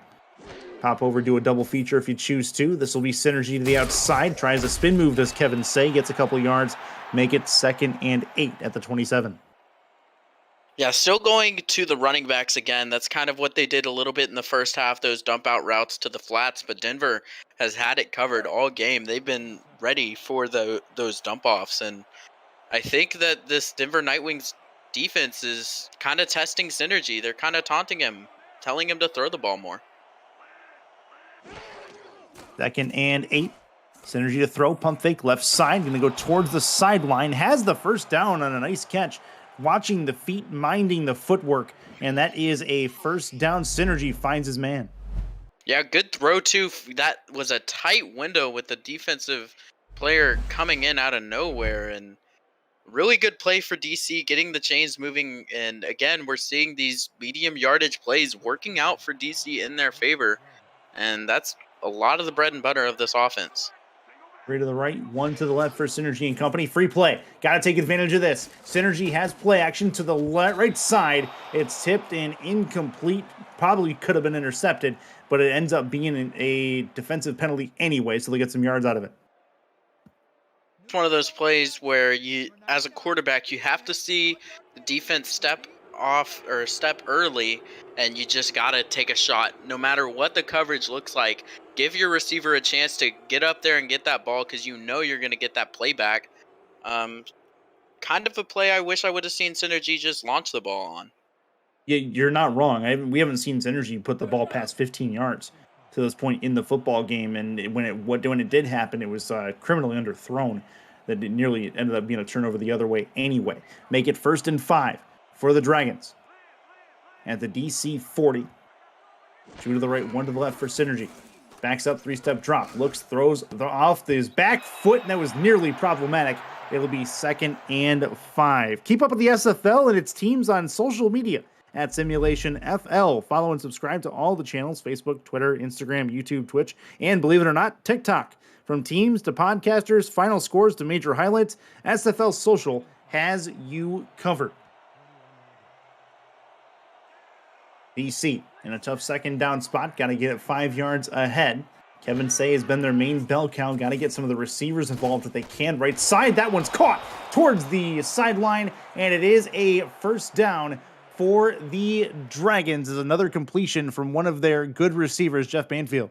Pop over, do a double feature if you choose to. This will be Synergy to the outside. Tries a spin move, does Kevin Say. Gets a couple yards. Make it 2nd and 8 at the 27. Yeah, still going to the running backs again. That's kind of what they did a little bit in the first half, those dump out routes to the flats. But Denver has had it covered all game. They've been ready for those dump offs. And I think that this Denver Nightwings defense is kind of testing Synergy. They're kind of taunting him, telling him to throw the ball more. 2nd and 8. Synergy to throw, pump fake, left side. Going to go towards the sideline. Has the first down on a nice catch. Watching the feet, minding the footwork. And that is a first down. Synergy finds his man. Yeah, good throw, too. That was a tight window with the defensive player coming in out of nowhere. And really good play for DC, getting the chains moving. And again, we're seeing these medium yardage plays working out for DC in their favor. And that's a lot of the bread and butter of this offense. 3 to the right, 1 to the left for Synergy and company. Free play. Got to take advantage of this. Synergy has play action to the right side. It's tipped and incomplete. Probably could have been intercepted, but it ends up being a defensive penalty anyway, so they get some yards out of it. It's one of those plays where you, as a quarterback, you have to see the defense step off or step early, and you just got to take a shot. No matter what the coverage looks like, give your receiver a chance to get up there and get that ball because you know you're going to get that play back. Kind of a play I wish I would have seen Synergy just launch the ball on. Yeah, you're not wrong. We haven't seen Synergy put the ball past 15 yards to this point in the football game, and when it did happen, it was criminally underthrown. That it nearly ended up being a turnover the other way anyway. Make it 1st and 5 for the Dragons at the DC 40. 2 to the right, 1 to the left for Synergy. Backs up, 3-step drop. Looks, throws off his back foot, and that was nearly problematic. It'll be 2nd and 5. Keep up with the SFL and its teams on social media at Simulationfl. Follow and subscribe to all the channels: Facebook, Twitter, Instagram, YouTube, Twitch, and believe it or not, TikTok. From teams to podcasters, final scores to major highlights, SFL Social has you covered. DC in a tough 2nd down spot. Got to get it 5 yards ahead. Kevin Say has been their main bell cow. Got to get some of the receivers involved if they can. Right side, that one's caught towards the sideline, and it is a first down for the Dragons. Is another completion from one of their good receivers, Jeff Banfield.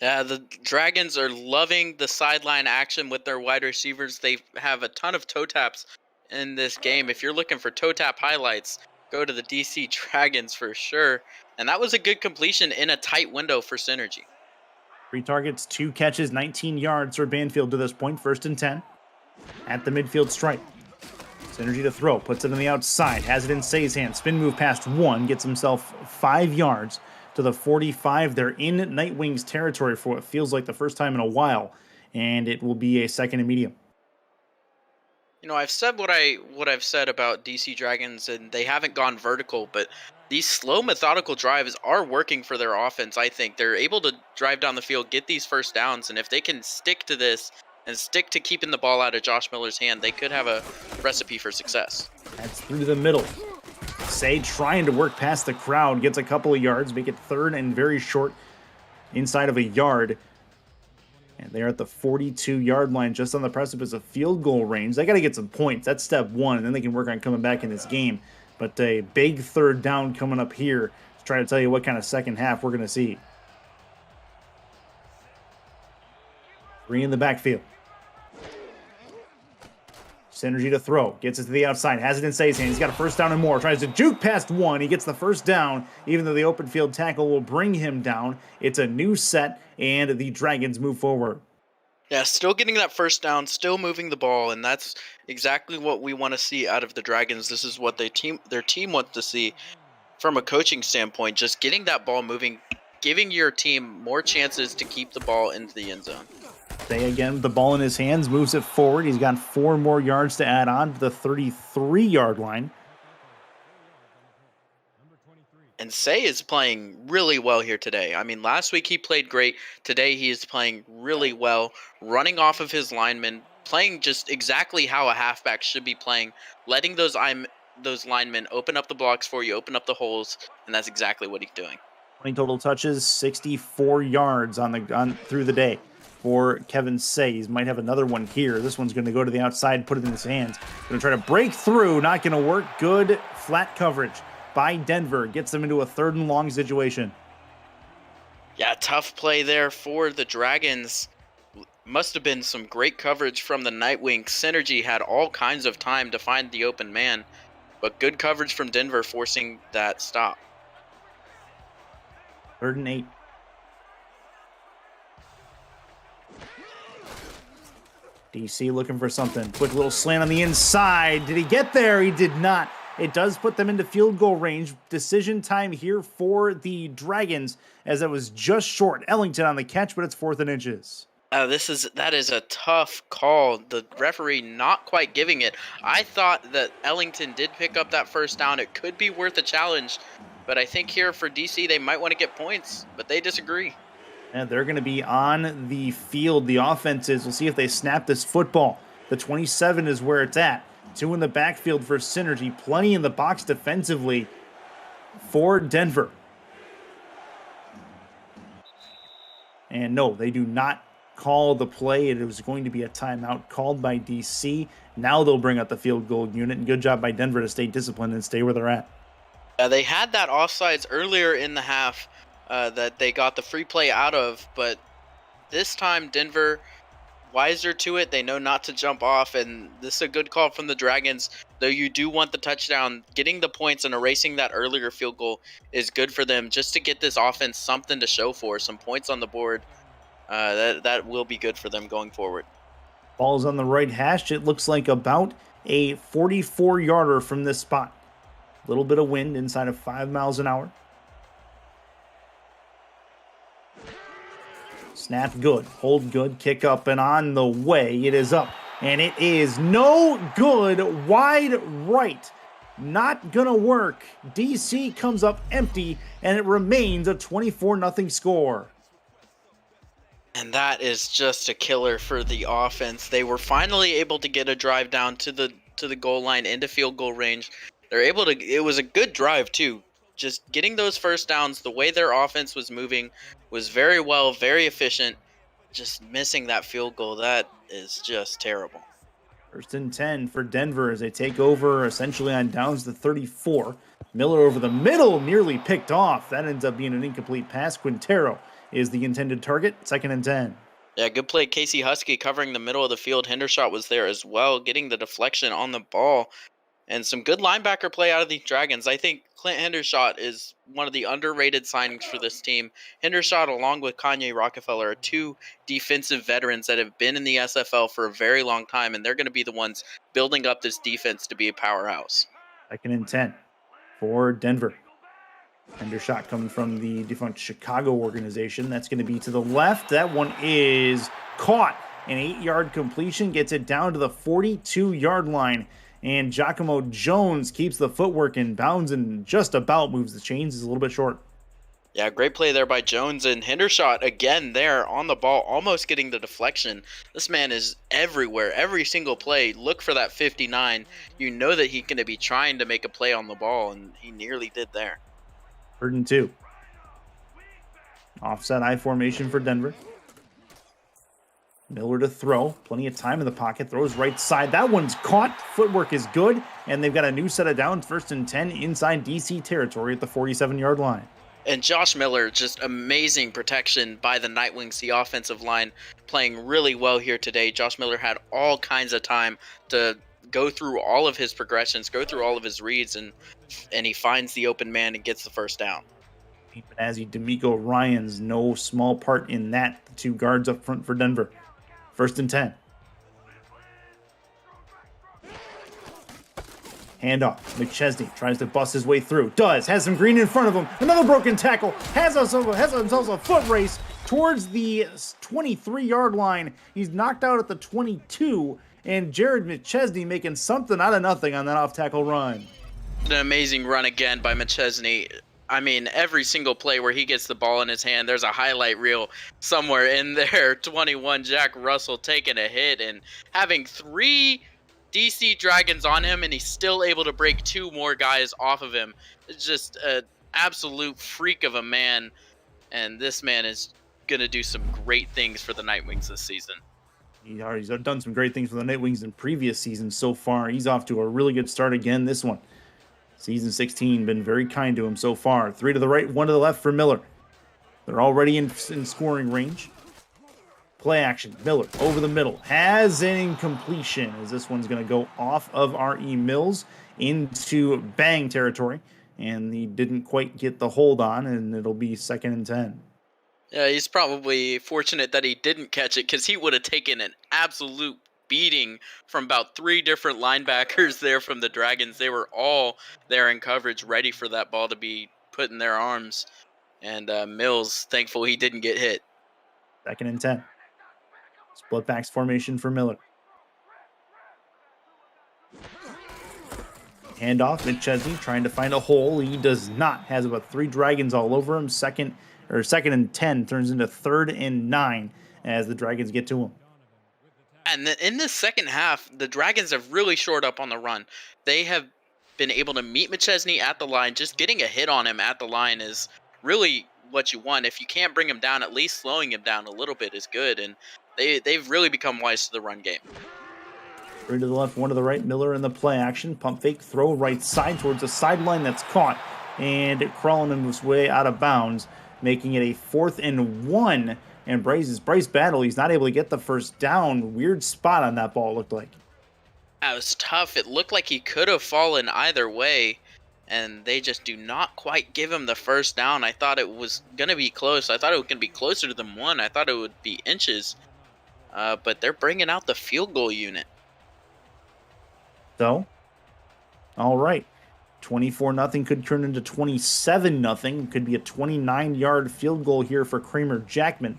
Yeah, the Dragons are loving the sideline action with their wide receivers. They have a ton of toe taps in this game. If you're looking for toe tap highlights, go to the DC Dragons for sure. And that was a good completion in a tight window for Synergy. 3 targets, 2 catches, 19 yards for Banfield to this point. 1st and 10 at the midfield stripe. Synergy to throw, puts it on the outside, has it in Say's hand. Spin move past 1, gets himself 5 yards to the 45. They're in Nightwings territory for what feels like the first time in a while, and it will be a 2nd and medium. You know, I've said what I've said about DC Dragons, and they haven't gone vertical, but these slow, methodical drives are working for their offense. I think they're able to drive down the field, get these first downs, and if they can stick to this and stick to keeping the ball out of Josh Miller's hand, they could have a recipe for success. That's through the middle. Say trying to work past the crowd, gets a couple of yards, make it 3rd and very short, inside of a yard. And they're at the 42-yard line, just on the precipice of field goal range. They got to get some points. That's step 1, and then they can work on coming back in this game. But a big 3rd down coming up here to try to tell you what kind of second half we're going to see. 3 in the backfield. Synergy to throw. Gets it to the outside. Has it in Say's hand. He's got a first down and more. Tries to juke past 1. He gets the first down, even though the open field tackle will bring him down. It's a new set, and the Dragons move forward. Yeah, still getting that first down, still moving the ball, and that's exactly what we want to see out of the Dragons. This is what their team wants to see from a coaching standpoint. Just getting that ball moving, giving your team more chances to keep the ball into the end zone. Say again, the ball in his hands, moves it forward. He's got 4 more yards to add on to the 33-yard line. And Say is playing really well here today. I mean, last week he played great. Today he is playing really well, running off of his linemen, playing just exactly how a halfback should be playing, letting those linemen open up the blocks for you, open up the holes, and that's exactly what he's doing. 20 total touches, 64 yards through the day for Kevin Say. He might have another one here. This one's going to go to the outside, put it in his hands. Going to try to break through, not going to work. Good flat coverage by Denver. Gets them into a 3rd and long situation. Yeah, tough play there for the Dragons. Must have been some great coverage from the Nightwing. Synergy had all kinds of time to find the open man, but good coverage from Denver forcing that stop. 3rd and 8. DC looking for something. Quick little slant on the inside. Did he get there? He did not. It does put them into field goal range. Decision time here for the Dragons, as it was just short. Ellington on the catch, but it's 4th and inches. That is a tough call. The referee not quite giving it. I thought that Ellington did pick up that first down. It could be worth a challenge, but I think here for DC they might want to get points, but they disagree. And they're going to be on the field. The offenses, we'll see if they snap this football. The 27 is where it's at. 2 in the backfield for Synergy. Plenty in the box defensively for Denver. And no, they do not call the play. It was going to be a timeout called by DC. Now they'll bring out the field goal unit. And good job by Denver to stay disciplined and stay where they're at. They had that offsides earlier in the half that they got the free play out of, but this time Denver wiser to it. They know not to jump off, and this is a good call from the Dragons. Though you do want the touchdown, getting the points and erasing that earlier field goal is good for them, just to get this offense something to show for, some points on the board. That will be good for them going forward. Ball's on the right hash. It looks like about a 44-yarder from this spot. A little bit of wind inside of 5 miles an hour. Snap good, hold good, kick up and on the way. It is up, and it is no good. Wide right. Not gonna work. DC comes up empty, and it remains a 24-0 score. And that is just a killer for the offense. They were finally able to get a drive down to the goal line into field goal range. They're able to. It was a good drive too. Just getting those first downs, the way their offense was moving was very well, very efficient. Just missing that field goal, that is just terrible. 1st and 10 for Denver as they take over essentially on downs to 34. Miller over the middle, nearly picked off. That ends up being an incomplete pass. Quintero is the intended target. 2nd and 10. Yeah, good play. Casey Husky covering the middle of the field. Hendershot was there as well, getting the deflection on the ball. And some good linebacker play out of the Dragons. I think Clint Hendershot is one of the underrated signings for this team. Hendershot, along with Kanye Rockefeller, are 2 defensive veterans that have been in the SFL for a very long time, and they're going to be the ones building up this defense to be a powerhouse. 2nd and 10 for Denver. Hendershot coming from the defunct Chicago organization. That's going to be to the left. That one is caught. An 8-yard completion gets it down to the 42-yard line. And Giacomo Jones keeps the footwork in bounds and just about moves the chains. Is a little bit short. Yeah, great play there by Jones, and Hendershot again there on the ball, almost getting the deflection. This man is everywhere, every single play. Look for that 59. You know that he's going to be trying to make a play on the ball, and he nearly did there. 3rd and 2. Offset I formation for Denver. Miller to throw. Plenty of time in the pocket. Throws right side. That one's caught. Footwork is good. And they've got a new set of downs. 1st and 10 inside DC territory at the 47-yard line. And Josh Miller, just amazing protection by the Nightwings, the offensive line, playing really well here today. Josh Miller had all kinds of time to go through all of his progressions, go through all of his reads, and he finds the open man and gets the first down. As D'Amico Ryans, no small part in that. The 2 guards up front for Denver. First and 10. Handoff. McChesney tries to bust his way through. Does. Has some green in front of him. Another broken tackle. Has himself a foot race towards the 23-yard line. He's knocked out at the 22. And Jared McChesney making something out of nothing on that off-tackle run. An amazing run again by McChesney. I mean, every single play where he gets the ball in his hand, there's a highlight reel somewhere in there. 21, Jack Russell taking a hit and having 3 DC Dragons on him, and he's still able to break 2 more guys off of him. It's just an absolute freak of a man, and this man is going to do some great things for the Nightwings this season. He's done some great things for the Nightwings in previous seasons so far. He's off to a really good start again this one. Season 16 been very kind to him so far. 3 to the right, 1 to the left for Miller. They're already in scoring range. Play action. Miller over the middle. Has an incompletion as this one's going to go off of R.E. Mills into bang territory. And he didn't quite get the hold on, and it'll be 2nd and 10. Yeah, he's probably fortunate that he didn't catch it because he would have taken an absolute beating from about 3 different linebackers there from the Dragons. They were all there in coverage, ready for that ball to be put in their arms. And Mills, thankful he didn't get hit. 2nd and 10. Split backs formation for Miller. Handoff, McChesney trying to find a hole. He does not. Has about 3 Dragons all over him. 2nd and 10 turns into 3rd and 9 as the Dragons get to him. And in the second half, the Dragons have really shored up on the run. They have been able to meet McChesney at the line. Just getting a hit on him at the line is really what you want. If you can't bring him down, at least slowing him down a little bit is good. And they've really become wise to the run game. 3 to the left, 1 to the right. Miller in the play action. Pump fake, throw right side towards the sideline that's caught. And crawling his way out of bounds, making it a 4th and 1. And Bryce Battle, he's not able to get the first down. Weird spot on that ball, it looked like. That was tough. It looked like he could have fallen either way, and they just do not quite give him the first down. I thought it was going to be close. I thought it was going to be closer than 1. I thought it would be inches. But they're bringing out the field goal unit. So, all right. 24-0 could turn into 27-0. Could be a 29-yard field goal here for Kramer Jackman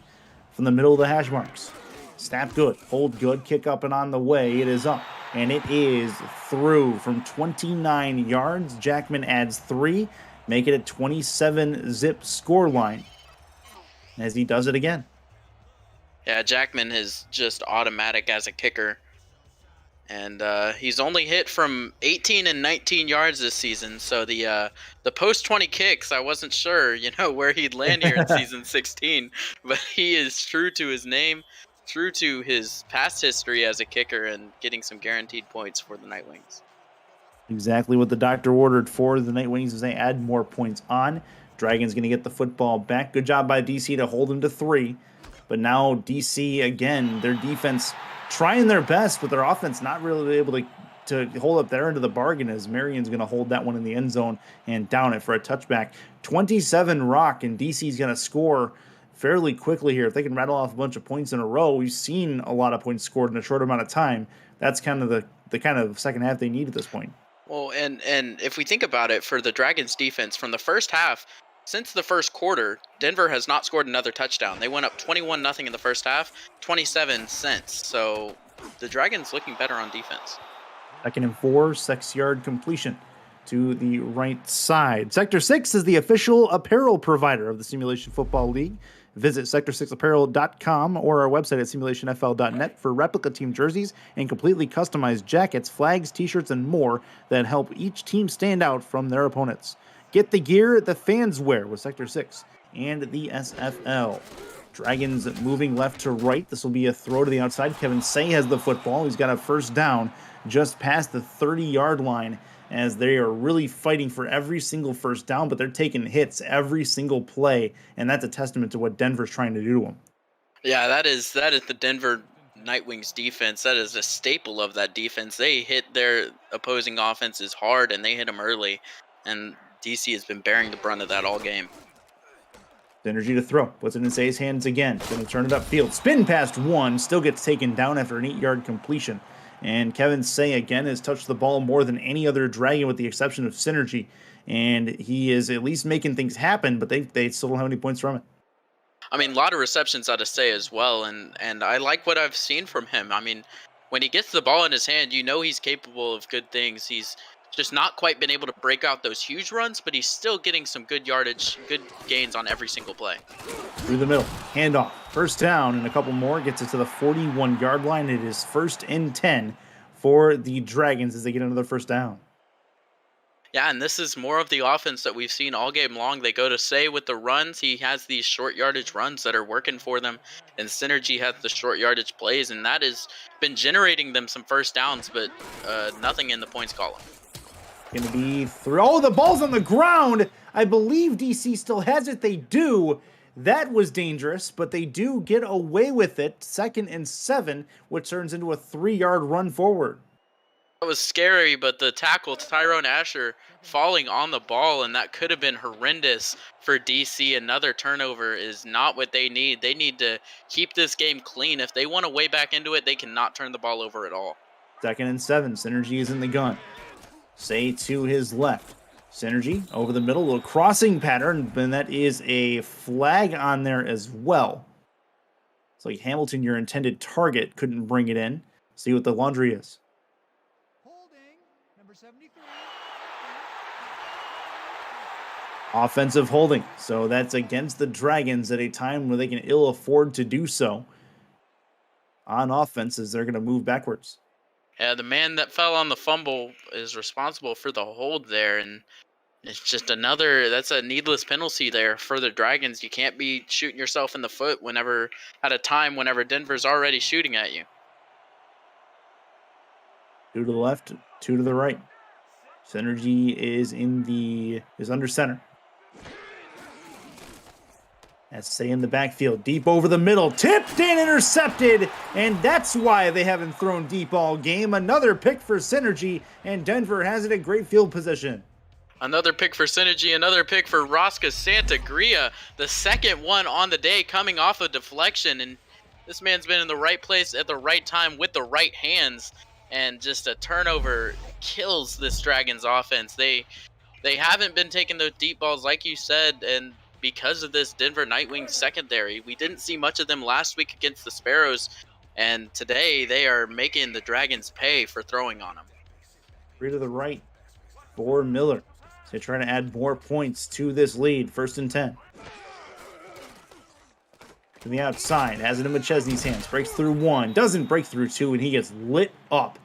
from the middle of the hash marks. Snap good, hold good, kick up and on the way. It is up, and it is through from 29 yards. Jackman adds 3, make it a 27-zip scoreline as he does it again. Yeah, Jackman is just automatic as a kicker. And he's only hit from 18 and 19 yards this season. So the post-20 kicks, I wasn't sure, where he'd land here in season 16. But he is true to his name, true to his past history as a kicker, and getting some guaranteed points for the Nightwings. Exactly what the doctor ordered for the Nightwings as they add more points on. Dragon's going to get the football back. Good job by DC to hold him to 3. But now DC, again, their defense trying their best, but their offense not really able to hold up their end of the bargain as Marion's going to hold that one in the end zone and down it for a touchback. 27 rock, and DC's going to score fairly quickly here. If they can rattle off a bunch of points in a row, we've seen a lot of points scored in a short amount of time. That's kind of the kind of second half they need at this point. Well, and if we think about it, for the Dragons defense, from the first half, since the first quarter, Denver has not scored another touchdown. They went up 21-0 in the first half, 27 since. So the Dragons looking better on defense. 2nd and 4, 6-yard completion to the right side. Sector 6 is the official apparel provider of the Simulation Football League. Visit sector6apparel.com or our website at simulationfl.net for replica team jerseys and completely customized jackets, flags, t-shirts, and more that help each team stand out from their opponents. Get the gear the fans wear with Sector 6 and the SFL. Dragons moving left to right. This will be a throw to the outside. Kevin Say has the football. He's got a first down just past the 30-yard line as they are really fighting for every single first down, but they're taking hits every single play, and that's a testament to what Denver's trying to do to them. Yeah, that is the Denver Nightwings defense. That is a staple of that defense. They hit their opposing offenses hard, and they hit them early, and DC has been bearing the brunt of that all game. Synergy to throw. Puts it in Say's hands again. Going to turn it upfield. Spin past one. Still gets taken down after an 8-yard completion. And Kevin Say again has touched the ball more than any other Dragon with the exception of Synergy. And he is at least making things happen, but they still don't have any points from it. I mean, a lot of receptions out of Say as well, and I like what I've seen from him. I mean, when he gets the ball in his hand, you know he's capable of good things. He's just not quite been able to break out those huge runs, but he's still getting some good yardage, good gains on every single play. Through the middle, handoff, first down, and a couple more, gets it to the 41-yard line. It is 1st and 10 for the Dragons as they get another first down. Yeah, and this is more of the offense that we've seen all game long. They go to Say with the runs. He has these short yardage runs that are working for them, and Synergy has the short yardage plays, and that has been generating them some first downs, but nothing in the points column. Going to be through. Oh, the ball's on the ground. I believe DC still has it. They do. That was dangerous, but they do get away with it. 2nd and 7, which turns into a 3-yard run forward. That was scary, but the tackle, Tyrone Asher, falling on the ball, and that could have been horrendous for DC. Another turnover is not what they need. They need to keep this game clean. If they want to way back into it, they cannot turn the ball over at all. 2nd and 7. Synergy is in the gun. Say to his left. Synergy over the middle, a little crossing pattern, and that is a flag on there as well. It's like Hamilton, your intended target, couldn't bring it in. See what the laundry is. Holding, number 73. Offensive holding. So that's against the Dragons at a time where they can ill afford to do so. On offenses, they're going to move backwards. Yeah, the man that fell on the fumble is responsible for the hold there, and it's just that's a needless penalty there for the Dragons. You can't be shooting yourself in the foot at a time whenever Denver's already shooting at you. 2 to the left, 2 to the right. Synergy is under center. That's Say in the backfield, deep over the middle, tipped and intercepted, and that's why they haven't thrown deep all game. Another pick for Synergy, and Denver has it at great field position. Another pick for Synergy, another pick for Rosca Santagria, the second one on the day coming off a deflection, and this man's been in the right place at the right time with the right hands, and just a turnover kills this Dragons offense. They haven't been taking those deep balls like you said, and because of this Denver Nightwings secondary, we didn't see much of them last week against the Sparrows, and today they are making the Dragons pay for throwing on them. 3 to the right for Miller. So they're trying to add more points to this lead. 1st and 10. To the outside, has it in Machesney's hands. Breaks through 1, doesn't break through 2, and he gets lit up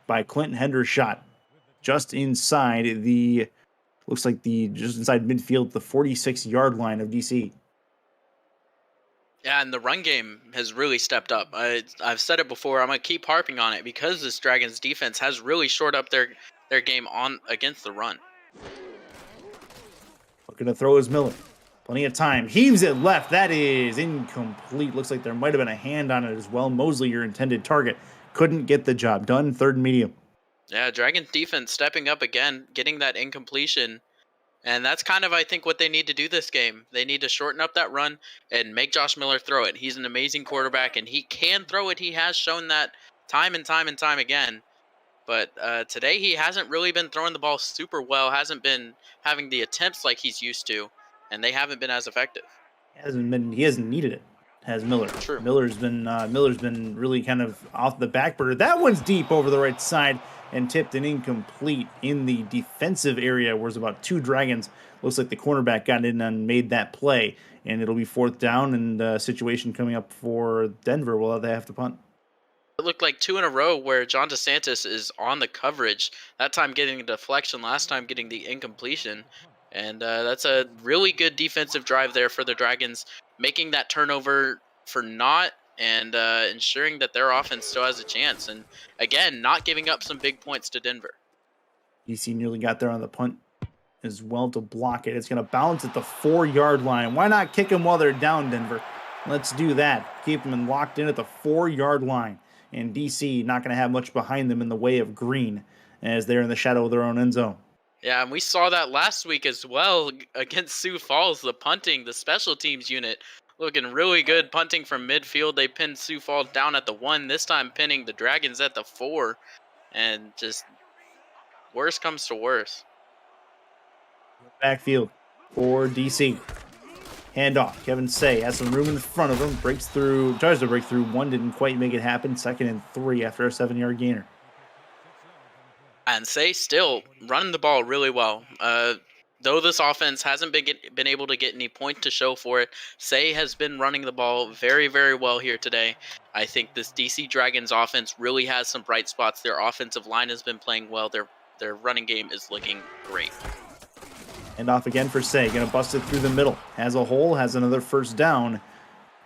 by Clinton Hendershot. Just inside just inside midfield, the 46-yard line of DC. Yeah, and the run game has really stepped up. I've said it before. I'm going to keep harping on it because this Dragons defense has really shored up their game against the run. Looking to throw is Miller. Plenty of time. Heaves it left. That is incomplete. Looks like there might have been a hand on it as well. Mosley, your intended target, couldn't get the job done. 3rd and medium. Yeah, Dragons defense stepping up again, getting that incompletion. And that's kind of, I think, what they need to do this game. They need to shorten up that run and make Josh Miller throw it. He's an amazing quarterback, and he can throw it. He has shown that time and time and time again. But today he hasn't really been throwing the ball super well, hasn't been having the attempts like he's used to, and they haven't been as effective. He hasn't needed it, has Miller. True. Miller's been really kind of off the back burner. That one's deep over the right side and tipped and incomplete in the defensive area, where there's about 2 Dragons. Looks like the cornerback got in and made that play, and it'll be 4th down and a situation coming up for Denver. Well, they have to punt. It looked like 2 in a row where John DeSantis is on the coverage, that time getting a deflection, last time getting the incompletion. And that's a really good defensive drive there for the Dragons, making that turnover for naught and ensuring that their offense still has a chance. And again, not giving up some big points to Denver. DC nearly got there on the punt as well to block it. It's going to bounce at the 4-yard line. Why not kick them while they're down, Denver? Let's do that. Keep them locked in at the 4-yard line. And DC not going to have much behind them in the way of green as they're in the shadow of their own end zone. Yeah, and we saw that last week as well against Sioux Falls. The punting, the special teams unit, looking really good punting from midfield. They pinned Sioux Falls down at the 1. This time pinning the Dragons at the 4, and just worse comes to worse. Backfield for DC. Handoff. Kevin Say has some room in front of him. Breaks through, tries to break through. One didn't quite make it happen. 2nd and 3 after a 7-yard gainer. And Say still running the ball really well. Though this offense hasn't been able to get any point to show for it, Say has been running the ball very, very well here today. I think this DC Dragons offense really has some bright spots. Their offensive line has been playing well. Their running game is looking great. And off again for Say. Going to bust it through the middle. Has a hole, has another first down.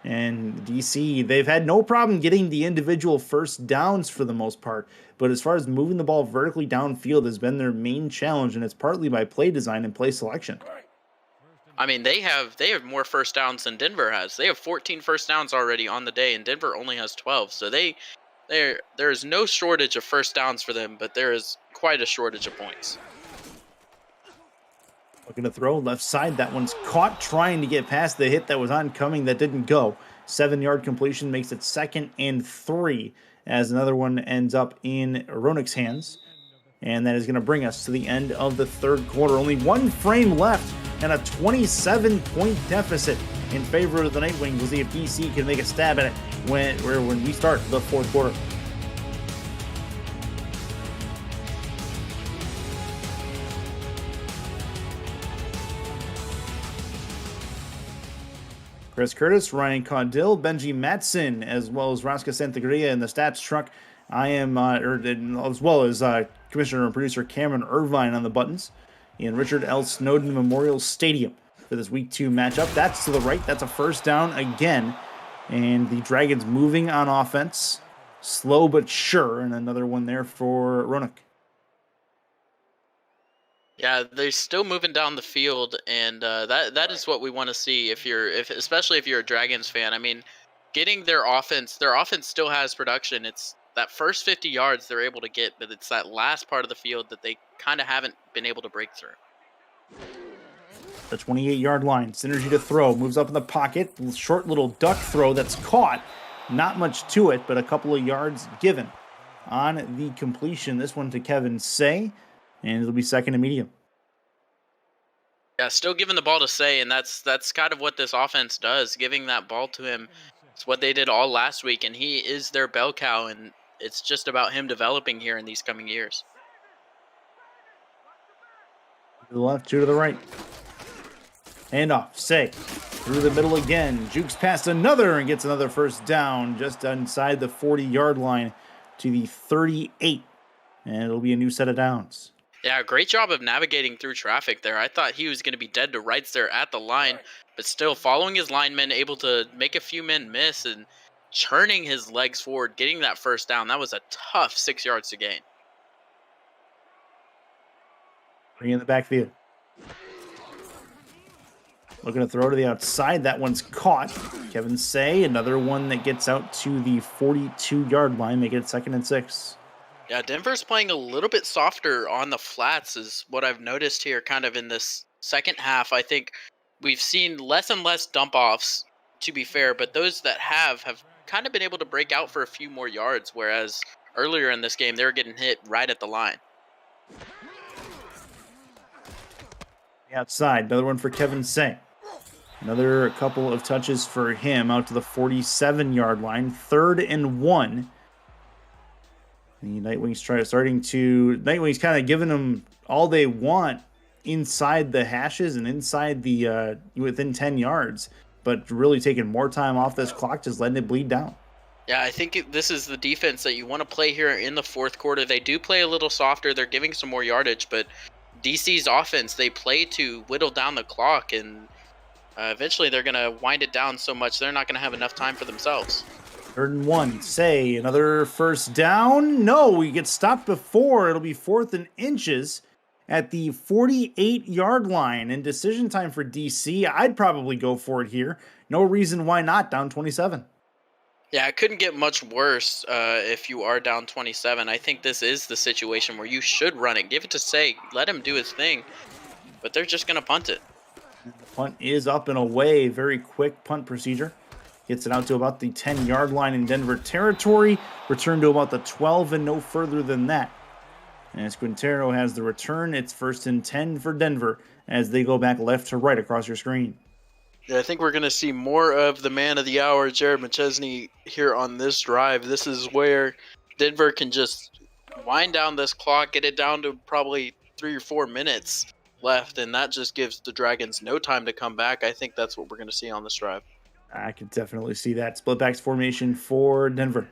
And DC, they've had no problem getting the individual first downs for the most part. But as far as moving the ball vertically downfield has been their main challenge, and it's partly by play design and play selection. I mean, they have more first downs than Denver has. They have 14 first downs already on the day, and Denver only has 12. So there is no shortage of first downs for them, but there is quite a shortage of points. Looking to throw left side. That one's caught trying to get past the hit that was oncoming that didn't go. 7-yard completion makes it 2nd and 3 as another one ends up in Roenick's hands. And that is going to bring us to the end of the 3rd quarter. Only 1 frame left and a 27-point deficit in favor of the Nightwings. We'll see if DC can make a stab at it when we start the 4th quarter. Chris Curtis, Ryan Caudill, Benji Matson, as well as Raska Santagria in the stats truck. I am, as well as Commissioner and producer Cameron Irvine on the buttons. In Richard L. Snowden Memorial Stadium for this Week 2 matchup. That's to the right. That's a first down again. And the Dragons moving on offense. Slow but sure. And another one there for Roenick. Yeah, they're still moving down the field, and that is what we want to see. Especially if you're a Dragons fan. I mean, getting their offense still has production. It's that first 50 yards they're able to get, but it's that last part of the field that they kind of haven't been able to break through. The 28-yard line, synergy to throw, moves up in the pocket, short little duck throw that's caught. Not much to it, but a couple of yards given on the completion. This one to Kevin Say. And it'll be 2nd and medium. Yeah, still giving the ball to Say, and that's kind of what this offense does, giving that ball to him. It's what they did all last week, and he is their bell cow, and it's just about him developing here in these coming years. To the left, 2 to the right. Handoff, Say. Through the middle again. Jukes past another and gets another first down just inside the 40-yard line to the 38. And it'll be a new set of downs. Yeah, great job of navigating through traffic there. I thought he was going to be dead to rights there at the line, but still following his linemen, able to make a few men miss and churning his legs forward, getting that first down. That was a tough 6 yards to gain. Bring in the backfield. Looking to throw to the outside. That one's caught. Kevin Say, another one that gets out to the 42-yard line, making it 2nd and 6. Yeah, Denver's playing a little bit softer on the flats is what I've noticed here kind of in this second half. I think we've seen less and less dump-offs, to be fair, but those that have kind of been able to break out for a few more yards, whereas earlier in this game, they were getting hit right at the line. Outside, another one for Kevin Say. Another couple of touches for him out to the 47-yard line. 3rd and 1. The Nightwings Nightwings kind of giving them all they want inside the hashes and inside the within 10 yards, but really taking more time off this clock, just letting it bleed down. Yeah, I think this is the defense that you want to play here in the 4th quarter. They do play a little softer. They're giving some more yardage, but DC's offense, they play to whittle down the clock, and eventually they're going to wind it down so much they're not going to have enough time for themselves. 3rd and 1. Say, another first down. No, we get stopped before. It'll be 4th and inches at the 48-yard line. And decision time for DC. I'd probably go for it here. No reason why not, down 27. Yeah, it couldn't get much worse if you are down 27. I think this is the situation where you should run it. Give it to Say. Let him do his thing. But they're just going to punt it. And the punt is up and away. Very quick punt procedure. Gets it out to about the 10-yard line in Denver territory. Return to about the 12 and no further than that. As Quintero has the return, it's 1st and 10 for Denver as they go back left to right across your screen. Yeah, I think we're going to see more of the man of the hour, Jared McChesney, here on this drive. This is where Denver can just wind down this clock, get it down to probably 3 or 4 minutes left, and that just gives the Dragons no time to come back. I think that's what we're going to see on this drive. I could definitely see that. Split backs formation for Denver.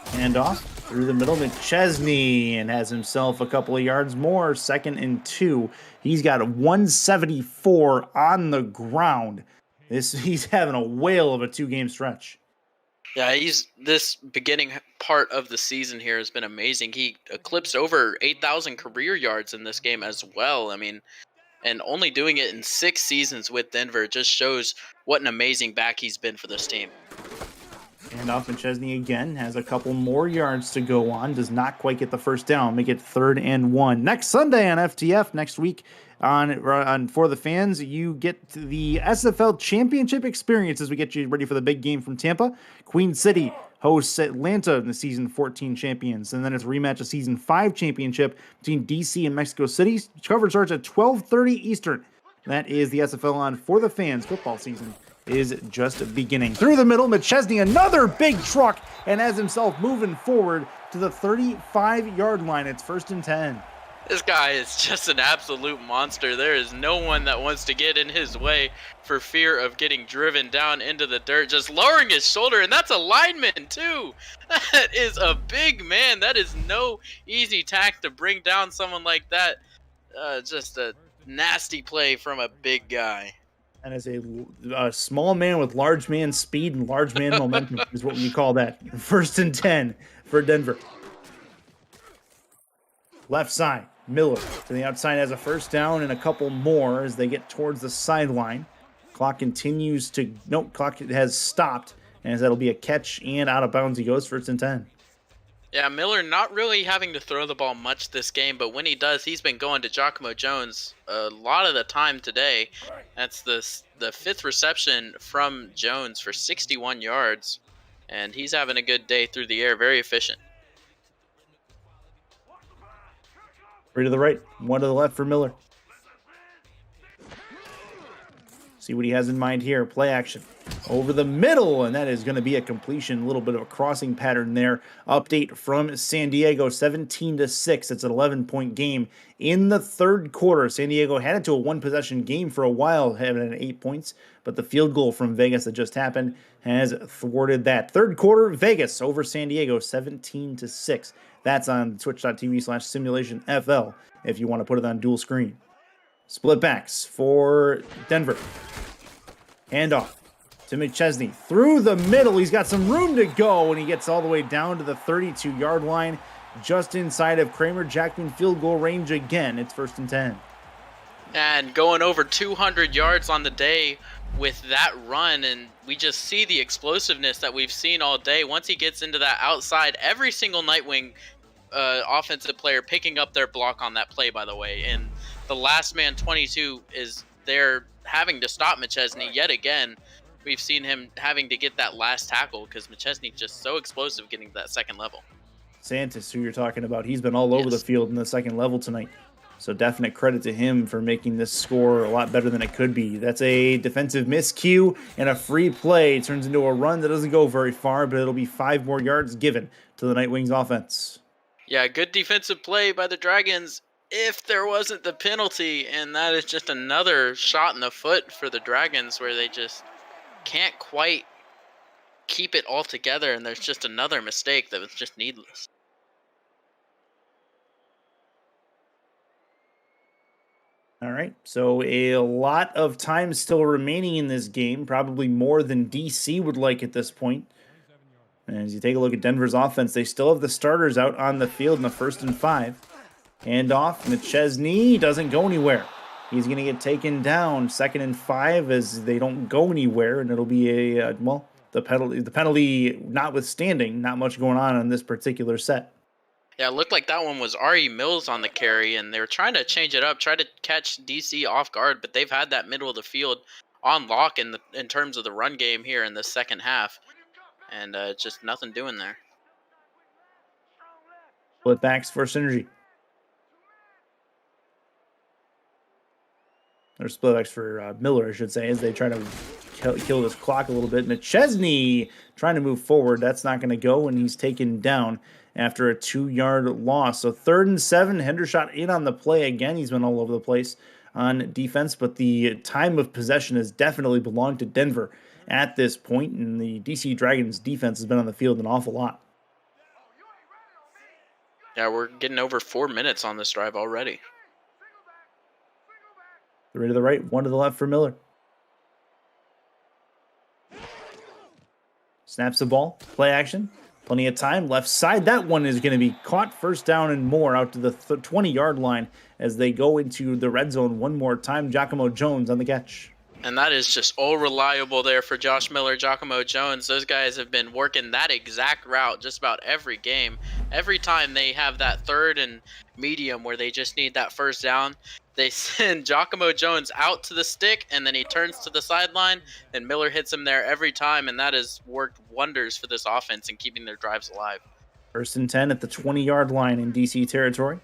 Hand off through the middle. McChesney and has himself a couple of yards more. 2nd and 2. He's got a 174 on the ground. He's having a whale of a 2-game stretch. Yeah, this beginning part of the season here has been amazing. He eclipsed over 8,000 career yards in this game as well. I mean, and only doing it in 6 seasons with Denver just shows what an amazing back he's been for this team. And off McChesney again, has a couple more yards to go on. Does not quite get the first down. Make it 3rd and 1. Next Sunday on FTF, next week on For the Fans, you get the SFL Championship experience as we get you ready for the big game from Tampa. Queen City hosts Atlanta in the Season 14 champions. And then it's a rematch of Season 5 championship between DC and Mexico City. Coverage starts at 12:30 Eastern. That is the SFL on For the Fans football season is just beginning. Through the middle, McChesney, another big truck, and has himself moving forward to the 35-yard line. It's 1st and 10. This guy is just an absolute monster. There is no one that wants to get in his way for fear of getting driven down into the dirt, just lowering his shoulder, and that's a lineman too. That is a big man. That is no easy tack to bring down someone like that. Just a nasty play from a big guy. And as a small man with large man speed and large man momentum is what you call that. 1st and 10 for Denver. Left side, Miller to the outside has a first down and a couple more as they get towards the sideline. Clock continues to, clock has stopped, and that'll be a catch and out of bounds he goes. 1st and 10. Yeah, Miller not really having to throw the ball much this game, but when he does, he's been going to Giacomo Jones a lot of the time today. That's the 5th reception from Jones for 61 yards, and he's having a good day through the air, very efficient. 3 to the right, 1 to the left for Miller. See what he has in mind here. Play action. Over the middle, and that is going to be a completion. A little bit of a crossing pattern there. Update from San Diego, 17-6. It's an 11-point game in the 3rd quarter. San Diego had it to a 1-possession game for a while, having it at 8 points, but the field goal from Vegas that just happened has thwarted that. 3rd quarter, Vegas over San Diego, 17-6. That's on twitch.tv/SimulationFL if you want to put it on dual screen. Split backs for Denver. Handoff to McChesney. Through the middle. He's got some room to go, and he gets all the way down to the 32-yard line, just inside of Kramer Jackman field goal range again. It's 1st and 10. And going over 200 yards on the day with that run, and we just see the explosiveness that we've seen all day. Once he gets into that outside, every single Nightwing offensive player picking up their block on that play, by the way. And the last man 22 is there having to stop McChesney yet again. We've seen him having to get that last tackle because McChesney's just so explosive getting to that 2nd level. Santos, who you're talking about, he's been all over the field in the 2nd level tonight. So definite credit to him for making this score a lot better than it could be. That's a defensive miscue and a free play. It turns into a run that doesn't go very far, but it'll be 5 more yards given to the Nightwings offense. Yeah, good defensive play by the Dragons if there wasn't the penalty, and that is just another shot in the foot for the Dragons where they just can't quite keep it all together, and there's just another mistake that was just needless. All right, so a lot of time still remaining in this game, probably more than DC would like at this point. And as you take a look at Denver's offense, they still have the starters out on the field in the 1st and 5. Hand off, McChesney doesn't go anywhere. He's going to get taken down. 2nd and 5 as they don't go anywhere, and it'll be a, well, the penalty notwithstanding, not much going on in this particular set. Yeah, it looked like that one was R.E. Mills on the carry, and they were trying to change it up, try to catch DC off guard, but they've had that middle of the field on lock in terms of the run game here in the second half, and just nothing doing there. Split backs for synergy. Or split backs for Miller, I should say, as they try to kill this clock a little bit. McChesney trying to move forward. That's not going to go, and he's taken down after a 2-yard loss. So 3rd and 7, Hendershot in on the play again. He's been all over the place on defense, but the time of possession has definitely belonged to Denver at this point, and the DC Dragons defense has been on the field an awful lot. Yeah, we're getting over 4 minutes on this drive already. 3 to the right, 1 to the left for Miller. Snaps the ball, play action, plenty of time, left side. That one is going to be caught, 1st down and more out to the 20-yard line as they go into the red zone one more time. Giacomo Jones on the catch. And that is just all reliable there for Josh Miller, Giacomo Jones. Those guys have been working that exact route just about every game. Every time they have that 3rd and medium where they just need that 1st down, they send Giacomo Jones out to the stick, and then he turns to the sideline, and Miller hits him there every time, and that has worked wonders for this offense in keeping their drives alive. 1st and 10 at the 20-yard line in DC territory.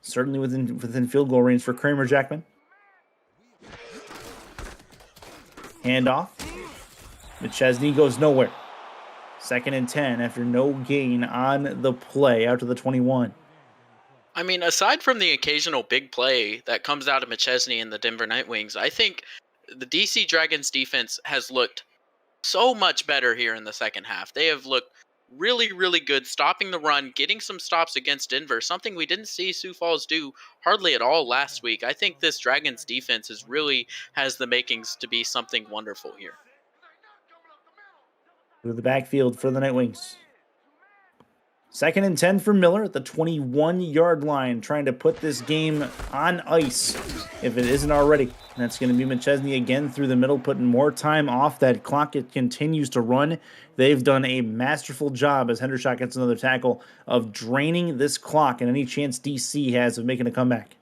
Certainly within field goal range for Kramer Jackman. Handoff. McChesney goes nowhere. 2nd and 10 after no gain on the play out to the 21. I mean, aside from the occasional big play that comes out of McChesney and the Denver Nightwings, I think the DC Dragons defense has looked so much better here in the second half. They have looked really, really good stopping the run, getting some stops against Denver, something we didn't see Sioux Falls do hardly at all last week. I think this Dragons defense has the makings to be something wonderful here. To the backfield for the Nightwings. 2nd and 10 for Miller at the 21-yard line, trying to put this game on ice if it isn't already. That's going to be McChesney again through the middle, putting more time off that clock. It continues to run. They've done a masterful job as Hendershot gets another tackle of draining this clock and any chance DC has of making a comeback.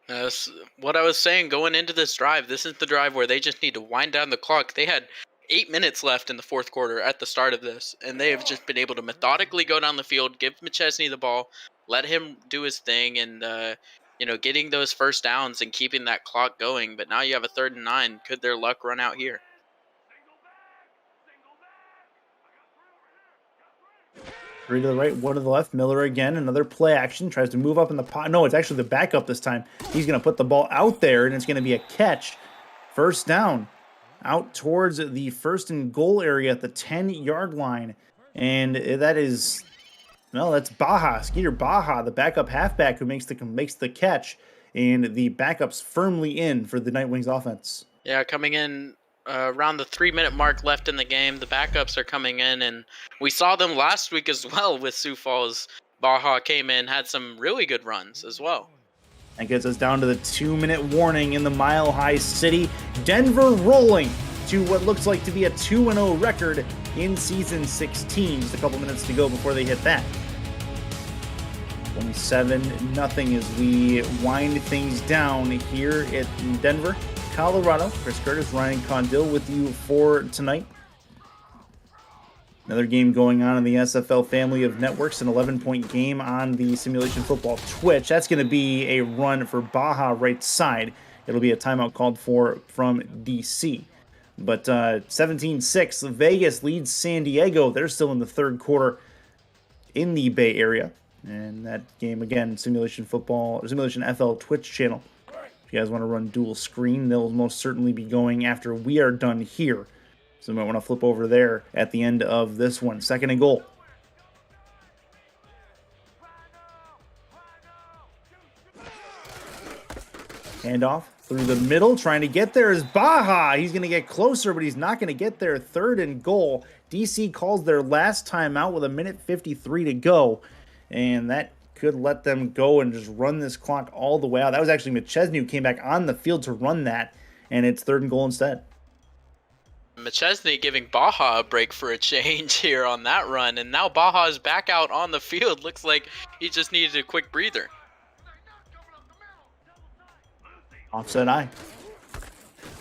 That's what I was saying going into this drive. This is the drive where they just need to wind down the clock. They had 8 minutes left in the 4th quarter at the start of this, and they have just been able to methodically go down the field, give McChesney the ball, let him do his thing, and getting those 1st downs and keeping that clock going. But now you have a 3rd and 9. Could their luck run out here? 3 to the right, 1 to the left. Miller again, another play action, tries to move up in the pot. No, it's actually the backup this time. He's going to put the ball out there, and it's going to be a catch. 1st down. Out towards the 1st and goal area at the 10-yard line. And that is, well, that's Baja, Skeeter Baja, the backup halfback who makes the catch. And the backup's firmly in for the Nightwings offense. Yeah, coming in around the 3-minute mark left in the game. The backups are coming in, and we saw them last week as well with Sioux Falls. Baja came in, had some really good runs as well. That gets us down to the 2-minute warning in the Mile High City. Denver rolling to what looks like to be a 2-0 record in Season 16. Just a couple minutes to go before they hit that. 27-0 as we wind things down here in Denver, Colorado. Chris Curtis, Ryan Condill with you for tonight. Another game going on in the SFL family of networks, an 11-point game on the Simulation Football Twitch. That's going to be a run for Baja right side. It'll be a timeout called for from DC. But 17-6, Vegas leads San Diego. They're still in the 3rd quarter in the Bay Area. And that game, again, Simulation FL Twitch channel. If you guys want to run dual screen, they'll most certainly be going after we are done here. So you might want to flip over there at the end of this one. 2nd and goal. Handoff through the middle. Trying to get there is Baja. He's going to get closer, but he's not going to get there. 3rd and goal. DC calls their last timeout with 1:53 to go. And that could let them go and just run this clock all the way out. That was actually McChesney who came back on the field to run that, and it's 3rd and goal instead. McChesney giving Baja a break for a change here on that run, and now Baja is back out on the field. Looks like he just needed a quick breather. Offset eye.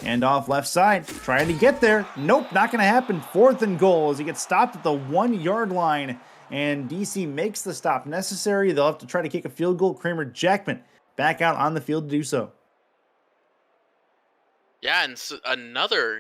And off left side, trying to get there. Nope, not going to happen. 4th and goal as he gets stopped at the 1-yard line. And DC makes the stop necessary. They'll have to try to kick a field goal. Kramer Jackman back out on the field to do so. Yeah, and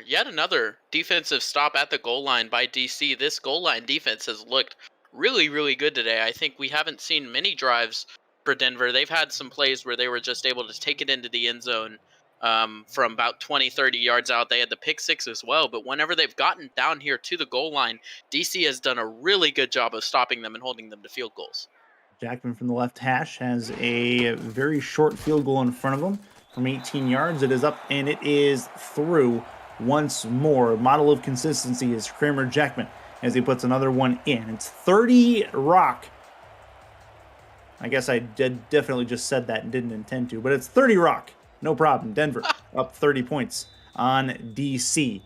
yet another defensive stop at the goal line by DC. This goal line defense has looked really, really good today. I think we haven't seen many drives for Denver. They've had some plays where they were just able to take it into the end zone from about 20, 30 yards out. They had the pick 6 as well, but whenever they've gotten down here to the goal line, DC has done a really good job of stopping them and holding them to field goals. Jackman from the left hash has a very short field goal in front of him from 18 yards. It is up and it is through once more. Model of consistency is Kramer Jackman as he puts another one in. It's 30 rock. I guess I definitely just said that and didn't intend to, but it's 30 rock. No problem. Denver up 30 points on DC